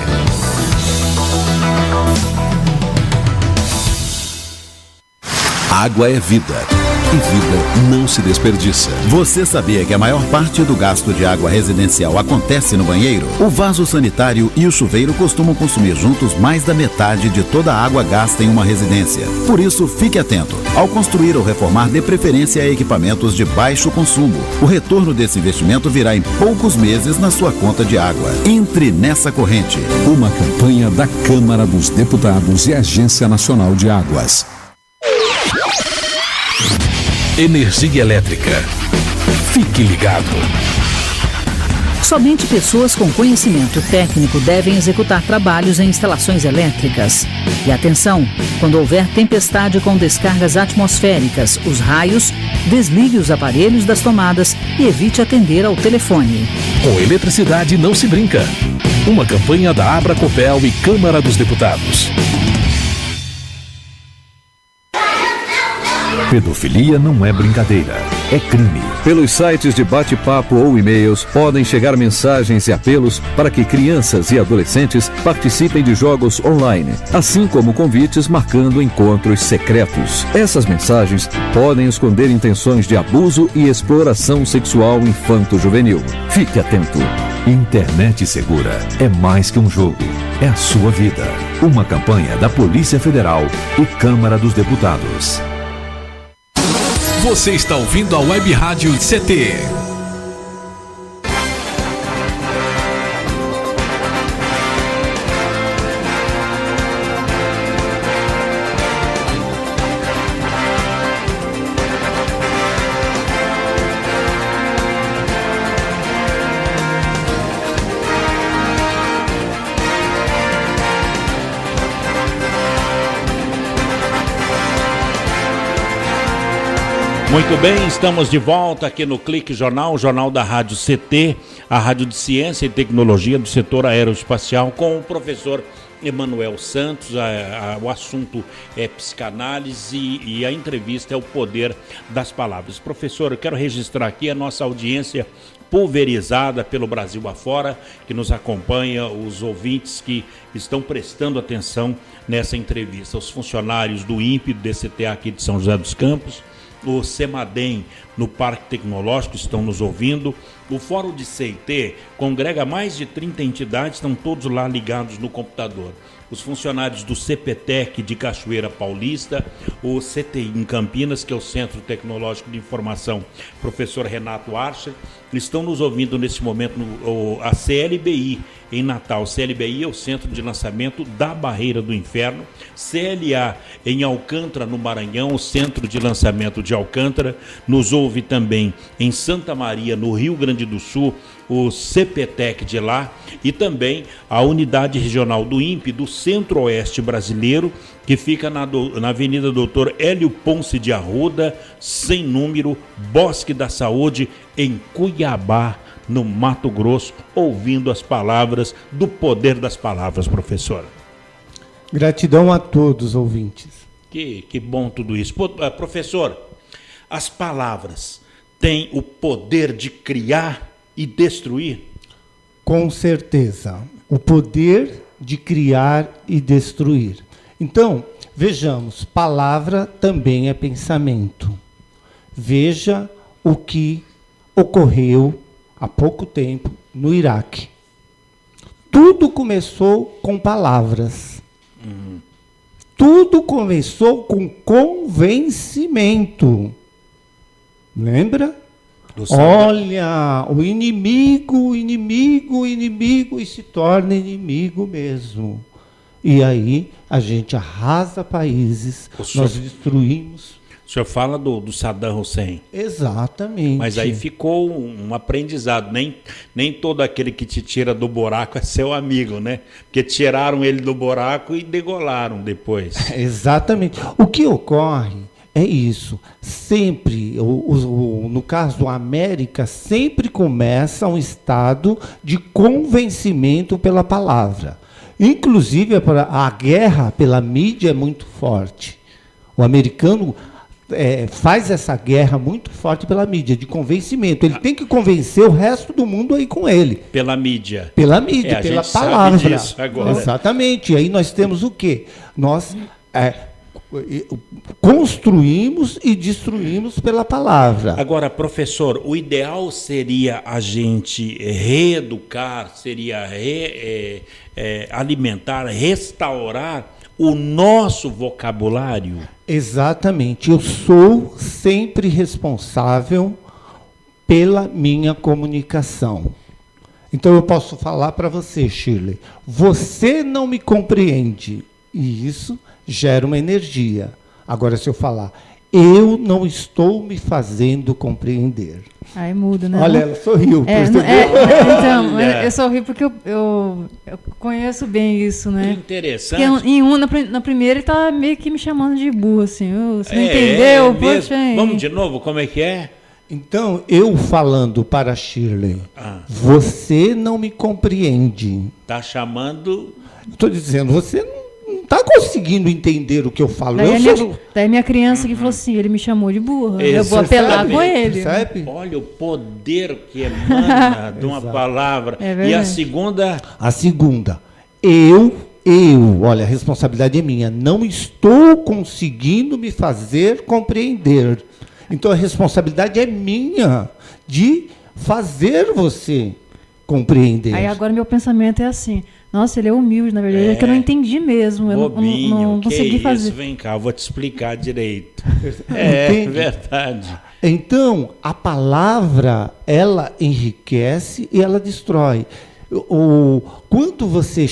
Água é vida. E vida não se desperdiça. Você sabia que a maior parte do gasto de água residencial acontece no banheiro? O vaso sanitário e o chuveiro costumam consumir juntos mais da metade de toda a água gasta em uma residência. Por isso, fique atento. Ao construir ou reformar, dê preferência a equipamentos de baixo consumo. O retorno desse investimento virá em poucos meses na sua conta de água. Entre nessa corrente. Uma campanha da Câmara dos Deputados e Agência Nacional de Águas. Energia elétrica. Fique ligado. Somente pessoas com conhecimento técnico devem executar trabalhos em instalações elétricas. E atenção, quando houver tempestade com descargas atmosféricas, os raios, desligue os aparelhos das tomadas e evite atender ao telefone. Com eletricidade não se brinca. Uma campanha da Abracopel e Câmara dos Deputados. Pedofilia não é brincadeira, é crime. Pelos sites de bate-papo ou e-mails podem chegar mensagens e apelos para que crianças e adolescentes participem de jogos online, assim como convites marcando encontros secretos. Essas mensagens podem esconder intenções de abuso e exploração sexual infanto-juvenil. Fique atento. Internet segura é mais que um jogo, é a sua vida. Uma campanha da Polícia Federal e Câmara dos Deputados. Você está ouvindo a Web Rádio CT. Muito bem, estamos de volta aqui no Clique Jornal, o jornal da Rádio CT, a Rádio de Ciência e Tecnologia do setor aeroespacial, com o professor Emanuel Santos. O assunto é psicanálise e a entrevista é o poder das palavras. Professor, eu quero registrar aqui a nossa audiência pulverizada pelo Brasil afora, que nos acompanha, os ouvintes que estão prestando atenção nessa entrevista, os funcionários do INPE, do DCTA aqui de São José dos Campos, o CEMADEM no Parque Tecnológico estão nos ouvindo. O Fórum de CIT congrega mais de 30 entidades, estão todos lá ligados no computador. Os funcionários do CPTEC de Cachoeira Paulista, o CTI em Campinas, que é o Centro Tecnológico de Informação, professor Renato Archer, estão nos ouvindo nesse momento a CLBI em Natal. CLBI é o Centro de Lançamento da Barreira do Inferno. CLA em Alcântara, no Maranhão, o Centro de Lançamento de Alcântara. Nos ouve também em Santa Maria, no Rio Grande do Sul, o CPTEC de lá, e também a unidade regional do INPE do Centro-Oeste brasileiro, que fica na Avenida Doutor Hélio Ponce de Arruda, sem número, Bosque da Saúde, em Cuiabá, no Mato Grosso, ouvindo as palavras do poder das palavras, professor. Gratidão a todos, ouvintes. Que bom tudo isso. Professor, as palavras têm o poder de criar e destruir? Com certeza. O poder de criar e destruir. Então, vejamos, palavra também é pensamento. Veja o que ocorreu há pouco tempo no Iraque. Tudo começou com palavras. Tudo começou com convencimento. Lembra? Olha, o inimigo, e se torna inimigo mesmo. E aí a gente arrasa países, nós destruímos. O senhor fala do Saddam Hussein. Exatamente. Mas aí ficou um aprendizado. Nem todo aquele que te tira do buraco é seu amigo, né? Porque tiraram ele do buraco e degolaram depois. Exatamente. O que ocorre é isso. Sempre, no caso da América, sempre começa um estado de convencimento pela palavra. Inclusive, a guerra pela mídia é muito forte. O americano faz essa guerra muito forte pela mídia, de convencimento. Ele tem que convencer o resto do mundo aí com ele. Pela mídia. Pela mídia, pela palavra. Sabe disso agora. Exatamente. E aí nós temos o quê? Nós construímos e destruímos pela palavra. Agora, professor, o ideal seria a gente reeducar, seria alimentar, restaurar o nosso vocabulário? Exatamente. Eu sou sempre responsável pela minha comunicação. Então eu posso falar para você, Shirley, você não me compreende, e isso gera uma energia. Agora, se eu falar, eu não estou me fazendo compreender. Aí muda, né? Olha, ela sorriu. Então, eu sorri porque eu conheço bem isso, né? Interessante. Porque na primeira ele tá meio que me chamando de burro, assim. Você não entendeu? Poxa, vamos de novo, como é que é? Então, eu falando para a Shirley, você não me compreende. Tá chamando... Estou dizendo, você não está conseguindo entender o que eu falo. Daí minha criança que falou assim, ele me chamou de burra. Eu vou apelar com ele. Percebe? Olha o poder que emana de uma palavra. E a segunda? A segunda, olha, a responsabilidade é minha, não estou conseguindo me fazer compreender. Então a responsabilidade é minha de fazer você compreender. Aí agora meu pensamento é assim, nossa, ele é humilde, na verdade, é que eu não entendi mesmo, eu não consegui fazer. Vem cá, eu vou te explicar direito. É verdade. Então, a palavra, ela enriquece e ela destrói. Quando você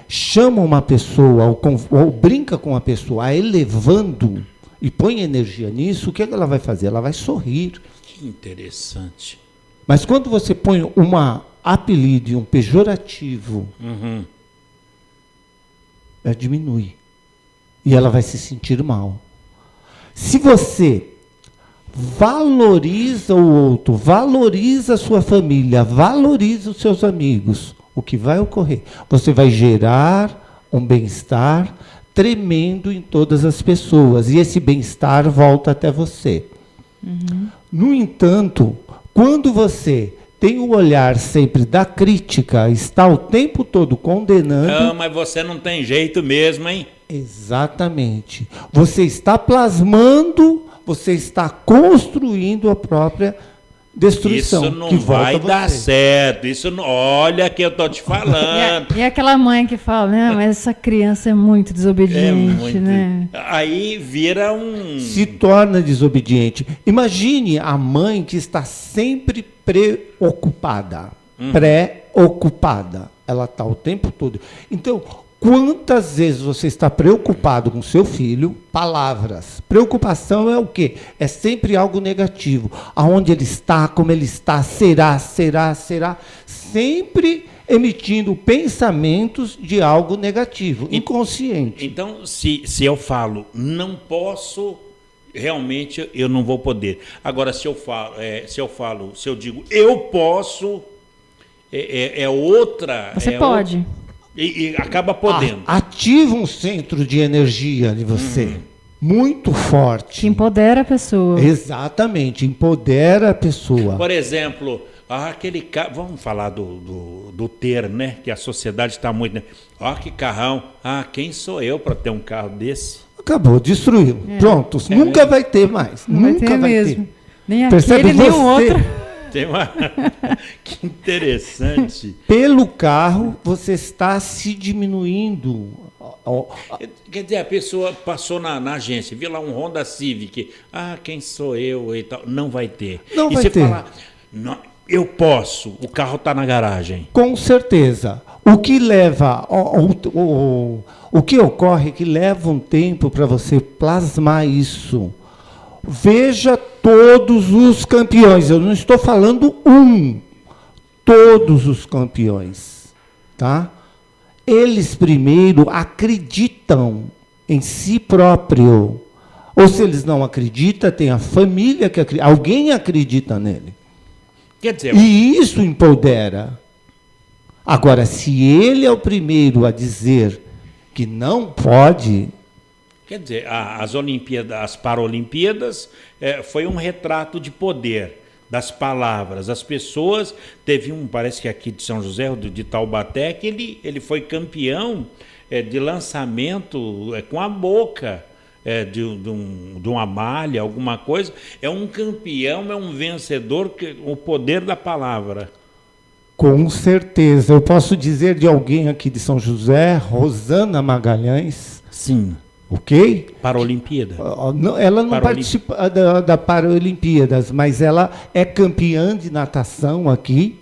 chama uma pessoa ou brinca com uma pessoa, elevando e põe energia nisso, o que ela vai fazer? Ela vai sorrir. Que interessante. Mas quando você põe um apelido, um pejorativo, ela diminui. E ela vai se sentir mal. Se você valoriza o outro, valoriza a sua família, valoriza os seus amigos, o que vai ocorrer? Você vai gerar um bem-estar tremendo em todas as pessoas. E esse bem-estar volta até você. No entanto, quando você tem o olhar sempre da crítica, está o tempo todo condenando... Não, mas você não tem jeito mesmo, hein? Exatamente. Você está plasmando, você está construindo a própria destruição. Isso não vai dar certo. Isso não, olha que eu tô te falando. E aquela mãe que fala, né? Mas essa criança é muito desobediente, né? Aí vira se torna desobediente. Imagine a mãe que está sempre preocupada. Preocupada. Ela está o tempo todo. Então, quantas vezes você está preocupado com seu filho? Palavras. Preocupação é o quê? É sempre algo negativo. Aonde ele está, como ele está, será. Sempre emitindo pensamentos de algo negativo, inconsciente. Então, se eu falo, não posso, realmente eu não vou poder. Agora, se eu digo, eu posso, é outra... Você pode. E acaba podendo. Ativa um centro de energia de você. Muito forte. Que empodera a pessoa. Exatamente, empodera a pessoa. Por exemplo, aquele carro, vamos falar do ter, né? Que a sociedade está muito... Né? Que carrão. Quem sou eu para ter um carro desse? Acabou, destruiu. Pronto, nunca vai ter mais. Nunca vai ter. Nem Percebe aquele, nem o outro. Tem uma... Que interessante. Pelo carro, você está se diminuindo. Quer dizer, a pessoa passou na agência, viu lá um Honda Civic. Quem sou eu e tal. Não vai ter. Não e vai você ter. fala, não, eu posso, o carro está na garagem. Com certeza. O que leva... O que ocorre é que leva um tempo para você plasmar isso. Veja todos os campeões. Eu não estou falando um. Todos os campeões. Tá? Eles primeiro acreditam em si próprio. Ou se eles não acreditam, tem a família que acredita. Alguém acredita nele. Quer dizer, e isso empodera. Agora, se ele é o primeiro a dizer que não pode... Quer dizer, as Paralimpíadas foi um retrato de poder das palavras. As pessoas, teve parece que aqui de São José, de Taubaté, que ele foi campeão de lançamento com a boca de uma malha, alguma coisa. É um campeão, é um vencedor, o poder da palavra. Com certeza. Eu posso dizer de alguém aqui de São José, Rosana Magalhães. Sim. Ok? Paralimpíada. Ela não participa da Paralimpíadas, mas ela é campeã de natação aqui.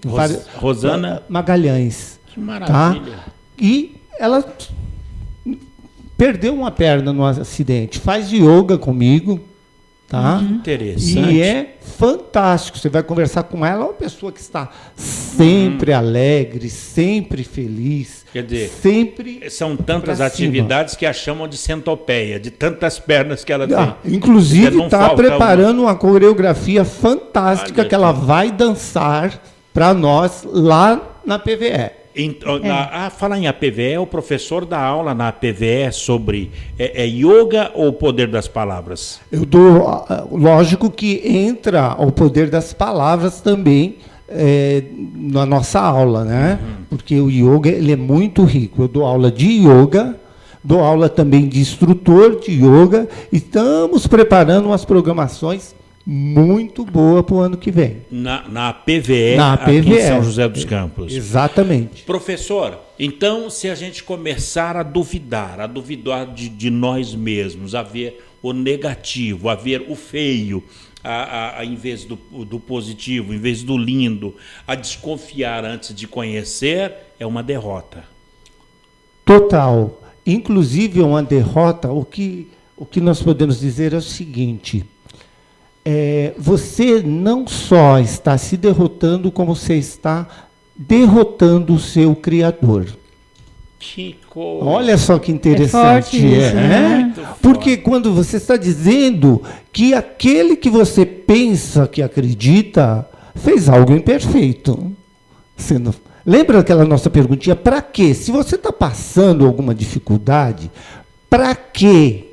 Rosana Magalhães. Que maravilha. Tá? E ela perdeu uma perna no acidente. Faz yoga comigo. Tá? Interessante. E é fantástico. Você vai conversar com ela, é uma pessoa que está sempre alegre, sempre feliz. Quer dizer, sempre são tantas atividades que a chamam de centopeia, de tantas pernas que ela tem. Inclusive está preparando uma coreografia fantástica que ela vai dançar para nós lá na PVE. Falar em APVE, o professor dá aula na APVE sobre yoga ou o poder das palavras? Eu dou, lógico que entra o poder das palavras também na nossa aula, né? Porque o yoga ele é muito rico. Eu dou aula de yoga, dou aula também de instrutor de yoga e estamos preparando umas programações muito boa para o ano que vem. Na PVE, aqui em São José dos Campos. Exatamente. Professor, então, se a gente começar a duvidar de nós mesmos, a ver o negativo, a ver o feio, em vez do positivo, em vez do lindo, a desconfiar antes de conhecer, é uma derrota. Total. Inclusive, é uma derrota. O que nós podemos dizer é o seguinte... você não só está se derrotando, como você está derrotando o seu Criador. Que coisa. Olha só que interessante. Porque quando você está dizendo que aquele que você pensa que acredita fez algo imperfeito. Você não... Lembra aquela nossa perguntinha? Para quê? Se você está passando alguma dificuldade, para quê?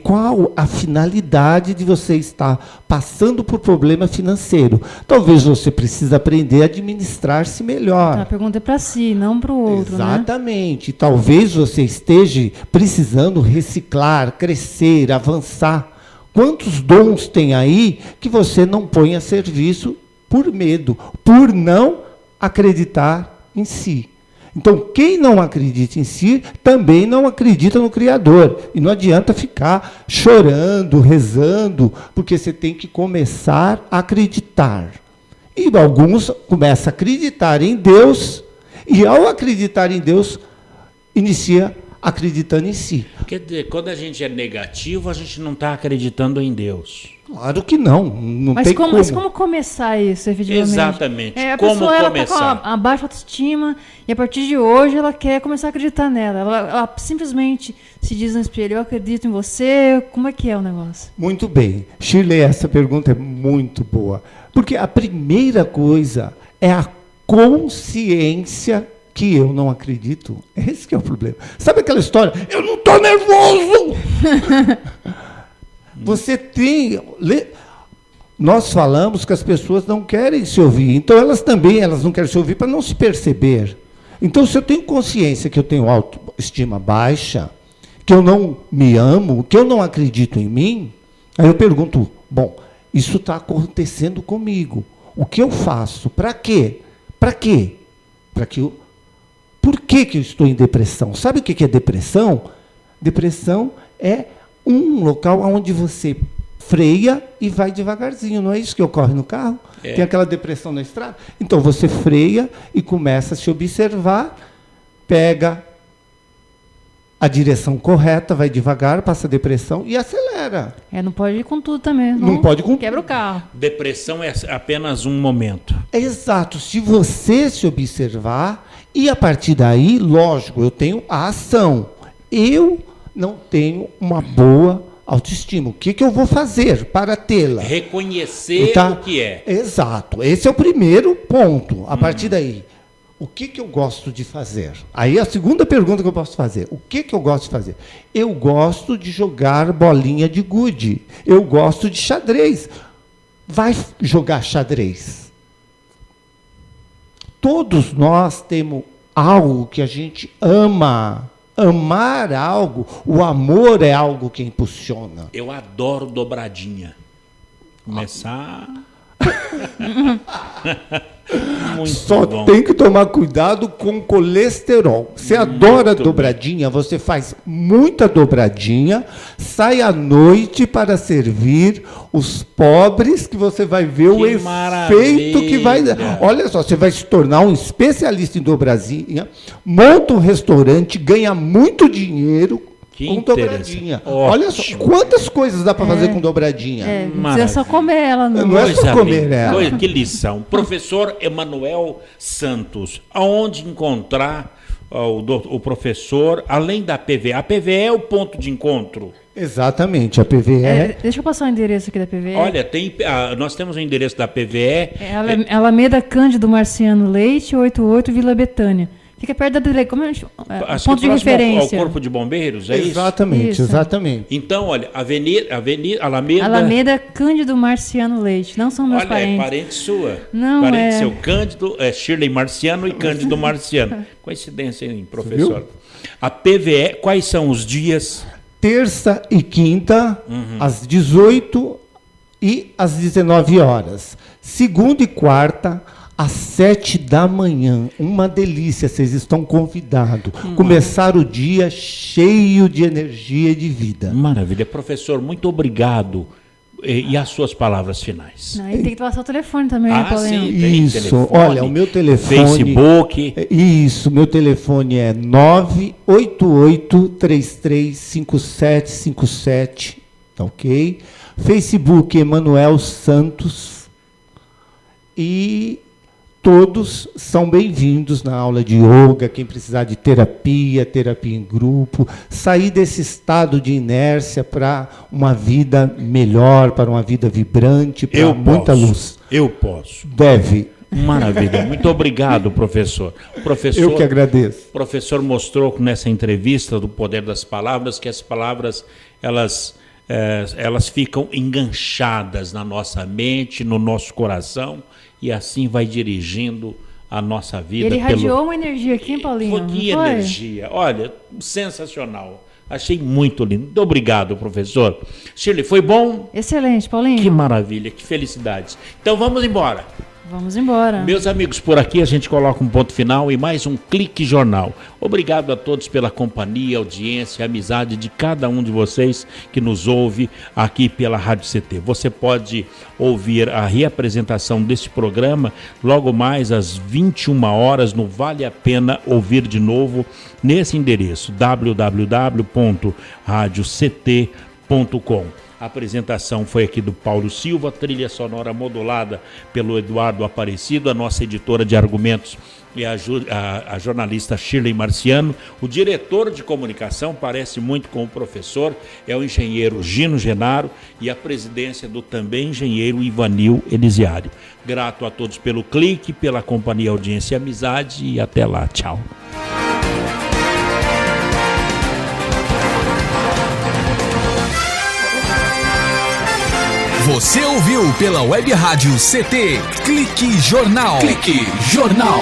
Qual a finalidade de você estar passando por problema financeiro? Talvez você precise aprender a administrar-se melhor. A pergunta é para si, não para o outro. Exatamente. Né? Talvez você esteja precisando reciclar, crescer, avançar. Quantos dons tem aí que você não põe a serviço por medo, por não acreditar em si? Então, quem não acredita em si, também não acredita no Criador. E não adianta ficar chorando, rezando, porque você tem que começar a acreditar. E alguns começam a acreditar em Deus, e ao acreditar em Deus, inicia acreditando em si. Quer dizer, quando a gente é negativo, a gente não está acreditando em Deus. Claro que não. Mas como começar isso, efetivamente? Exatamente. A pessoa está com a baixa autoestima e a partir de hoje ela quer começar a acreditar nela. Ela simplesmente se diz no espelho, eu acredito em você. Como é que é o negócio? Muito bem. Shirley, essa pergunta é muito boa. Porque a primeira coisa é a consciência que eu não acredito. Esse que é o problema. Sabe aquela história? Eu não estou nervoso! Você tem... Nós falamos que as pessoas não querem se ouvir. Então, elas não querem se ouvir para não se perceber. Então, se eu tenho consciência que eu tenho autoestima baixa, que eu não me amo, que eu não acredito em mim, aí eu pergunto, bom, isso está acontecendo comigo. O que eu faço? Para quê? Para quê? Por que eu estou em depressão? Sabe o que é depressão? Depressão é um local onde você freia e vai devagarzinho. Não é isso que ocorre no carro? Tem aquela depressão na estrada? Então, você freia e começa a se observar, pega a direção correta, vai devagar, passa a depressão e acelera. Não pode ir com tudo também. Não pode com quebra o carro. Depressão é apenas um momento. Exato. Se você se observar, e a partir daí, lógico, eu tenho a ação. Eu não tenho uma boa autoestima. O que eu vou fazer para tê-la? Reconhecer o que é. Exato. Esse é o primeiro ponto. A partir daí, o que eu gosto de fazer? Aí a segunda pergunta que eu posso fazer. O que eu gosto de fazer? Eu gosto de jogar bolinha de gude. Eu gosto de xadrez. Vai jogar xadrez. Todos nós temos algo que a gente ama. Amar algo, o amor é algo que impulsiona. Eu adoro dobradinha. Começar... Só bom. Tem que tomar cuidado com colesterol. Você adora dobradinha, você faz muita dobradinha, sai à noite para servir os pobres, que você vai ver o efeito que vai dar. Olha só, você vai se tornar um especialista em dobradinha, monta um restaurante, ganha muito dinheiro com dobradinha. Olha só, quantas coisas dá para fazer com dobradinha? Não precisa só comer ela. Não é só comer ela. Que lição. Professor Emanuel Santos, aonde encontrar o professor, além da PVE? A PVE é o ponto de encontro? Exatamente, a PVE... deixa eu passar o endereço aqui da PVE. Olha, nós temos o endereço da PVE. Alameda Cândido Marciano Leite, 88, Vila Betânia. Fica perto da delegacia, como ponto de referência. Ao Corpo de Bombeiros, é exatamente, isso? Exatamente. Então, olha, Avenida Alameda... Alameda Cândido Marciano Leite, não são meus parentes. Olha, é parente sua. Não, parente seu, Cândido, Shirley Marciano e Cândido Marciano. Coincidência, hein, professor? A PVE, quais são os dias? Terça e quinta, às 18 e às 19 horas. Segunda e quarta, às 7 da manhã. Uma delícia, vocês estão convidados. Começar o dia cheio de energia e de vida. Maravilha. Professor, muito obrigado. E as suas palavras finais? E tem que passar o telefone também, né, Paulinho? Sim, tem isso. Telefone, olha, o meu telefone... Facebook. Isso, meu telefone é 988-335757, tá ok? Facebook, Emanuel Santos. E... todos são bem-vindos na aula de yoga, quem precisar de terapia em grupo, sair desse estado de inércia para uma vida melhor, para uma vida vibrante, para muita luz. Eu posso. Deve. Maravilha. Muito obrigado, professor. Eu que agradeço. O professor mostrou nessa entrevista do poder das palavras, que as palavras, elas ficam enganchadas na nossa mente, no nosso coração, e assim vai dirigindo a nossa vida. Ele irradiou uma energia aqui, hein, Paulinho? Que energia. Olha, sensacional. Achei muito lindo. Muito obrigado, professor. Shirley, foi bom? Excelente, Paulinho. Que maravilha, que felicidades. Então vamos embora. Vamos embora. Meus amigos, por aqui a gente coloca um ponto final e mais um Clique Jornal. Obrigado a todos pela companhia, audiência, amizade de cada um de vocês que nos ouve aqui pela Rádio CT. Você pode ouvir a reapresentação desse programa logo mais às 21 horas no Vale a Pena Ouvir de Novo, nesse endereço www.radioct.com. A apresentação foi aqui do Paulo Silva, trilha sonora modulada pelo Eduardo Aparecido, a nossa editora de argumentos e a jornalista Shirley Marciano. O diretor de comunicação parece muito com o professor, é o engenheiro Gino Genaro, e a presidência do também engenheiro Ivanil Elisiário. Grato a todos pelo clique, pela companhia, audiência e amizade, e até lá. Tchau. Você ouviu pela Web Rádio CT Clique Jornal. Clique Jornal.